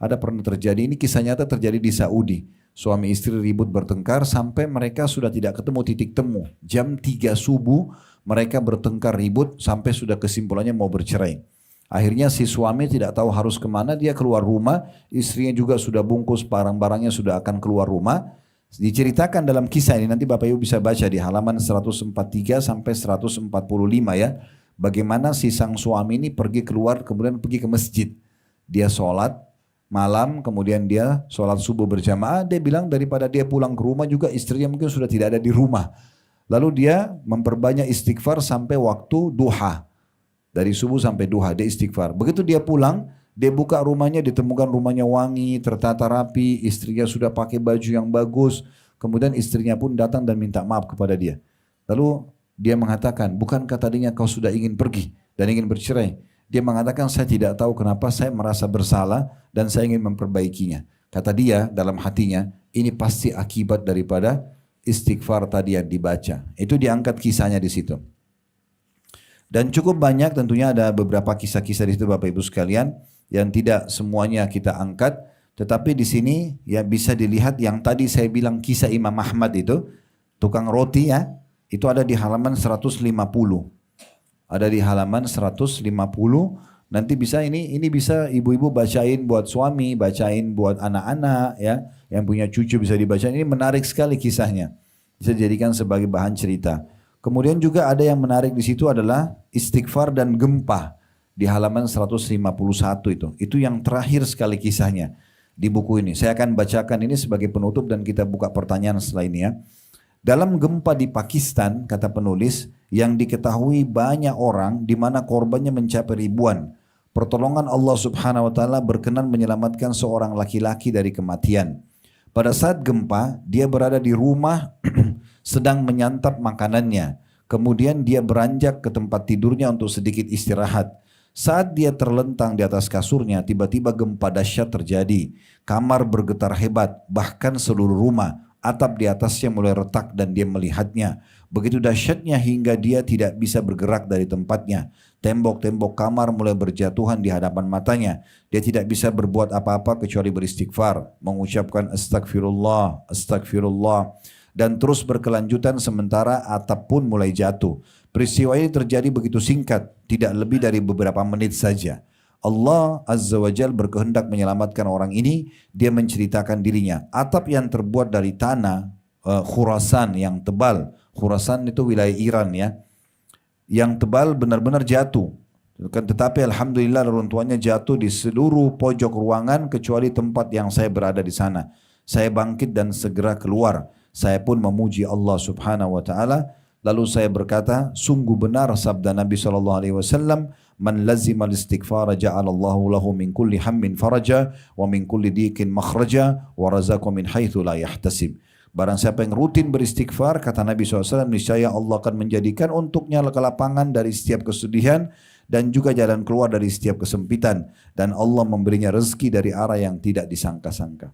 Ada pernah terjadi, ini kisah nyata terjadi di Saudi. Suami istri ribut bertengkar sampai mereka sudah tidak ketemu titik temu. Jam 3 subuh mereka bertengkar ribut sampai sudah kesimpulannya mau bercerai. Akhirnya si suami tidak tahu harus kemana, dia keluar rumah. Istrinya juga sudah bungkus barang-barangnya sudah akan keluar rumah. Diceritakan dalam kisah ini, nanti Bapak Ibu bisa baca di halaman 143 sampai 145 ya. Bagaimana si sang suami ini pergi keluar kemudian pergi ke masjid. Dia sholat malam, kemudian dia sholat subuh berjamaah. Dia bilang daripada dia pulang ke rumah juga istrinya mungkin sudah tidak ada di rumah. Lalu dia memperbanyak istighfar sampai waktu duha. Dari subuh sampai duha dia istighfar. Begitu dia pulang, dia buka rumahnya, ditemukan rumahnya wangi, tertata rapi, istrinya sudah pakai baju yang bagus. Kemudian istrinya pun datang dan minta maaf kepada dia. Lalu dia mengatakan, bukankah tadinya kau sudah ingin pergi dan ingin bercerai? Dia mengatakan, saya tidak tahu kenapa saya merasa bersalah dan saya ingin memperbaikinya. Kata dia dalam hatinya, ini pasti akibat daripada istighfar tadi yang dibaca. Itu diangkat kisahnya di situ. Dan cukup banyak, tentunya ada beberapa kisah-kisah di situ Bapak Ibu sekalian yang tidak semuanya kita angkat, tetapi di sini ya bisa dilihat yang tadi saya bilang kisah Imam Ahmad itu, tukang roti ya, itu ada di halaman 150. Ada di halaman 150. Nanti bisa ini bisa ibu-ibu bacain buat suami, bacain buat anak-anak ya, yang punya cucu bisa dibacain. Ini menarik sekali kisahnya. Bisa dijadikan sebagai bahan cerita. Kemudian juga ada yang menarik di situ adalah istighfar dan gempa di halaman 151 itu. Itu yang terakhir sekali kisahnya di buku ini. Saya akan bacakan ini sebagai penutup dan kita buka pertanyaan setelah ini ya. Dalam gempa di Pakistan, kata penulis, yang diketahui banyak orang di mana korbannya mencapai ribuan. Pertolongan Allah Subhanahu wa taala berkenan menyelamatkan seorang laki-laki dari kematian. Pada saat gempa, dia berada di rumah sedang menyantap makanannya. Kemudian dia beranjak ke tempat tidurnya untuk sedikit istirahat. Saat dia terlentang di atas kasurnya, tiba-tiba gempa dahsyat terjadi. Kamar bergetar hebat, bahkan seluruh rumah. Atap di atasnya mulai retak dan dia melihatnya. Begitu dahsyatnya hingga dia tidak bisa bergerak dari tempatnya. Tembok-tembok kamar mulai berjatuhan di hadapan matanya. Dia tidak bisa berbuat apa-apa kecuali beristighfar, mengucapkan astagfirullah, astagfirullah, dan terus berkelanjutan sementara atap pun mulai jatuh. Peristiwa ini terjadi begitu singkat, tidak lebih dari beberapa menit saja. Allah Azza wa Jal berkehendak menyelamatkan orang ini. Dia menceritakan dirinya. Atap yang terbuat dari tanah Khurasan yang tebal. Khurasan itu wilayah Iran ya. Yang tebal benar-benar jatuh. Tetapi alhamdulillah reruntuhannya jatuh di seluruh pojok ruangan kecuali tempat yang saya berada di sana. Saya bangkit dan segera keluar. Saya pun memuji Allah Subhanahu wa taala. Lalu saya berkata, sungguh benar sabda Nabi sallallahu alaihi wasallam, "Man lazima al-istighfara ja'alallahu lahu min kulli hammin faraja wa min kulli dhiqin makhraja wa razaqahu min haitsu la yahtasib." Barang siapa yang rutin beristighfar, kata Nabi SAW, niscaya Allah akan menjadikan untuknya kelapangan dari setiap kesedihan dan juga jalan keluar dari setiap kesempitan. Dan Allah memberinya rezeki dari arah yang tidak disangka-sangka.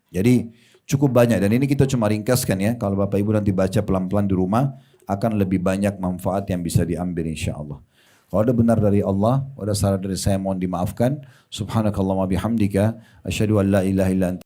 Jadi cukup banyak, dan ini kita cuma ringkaskan ya. Kalau Bapak Ibu nanti baca pelan-pelan di rumah, akan lebih banyak manfaat yang bisa diambil insya Allah. Kalau ada benar dari Allah, ada salah dari saya mohon dimaafkan. Subhanakallahumma bihamdika, asyhadu an la ilaha illa anta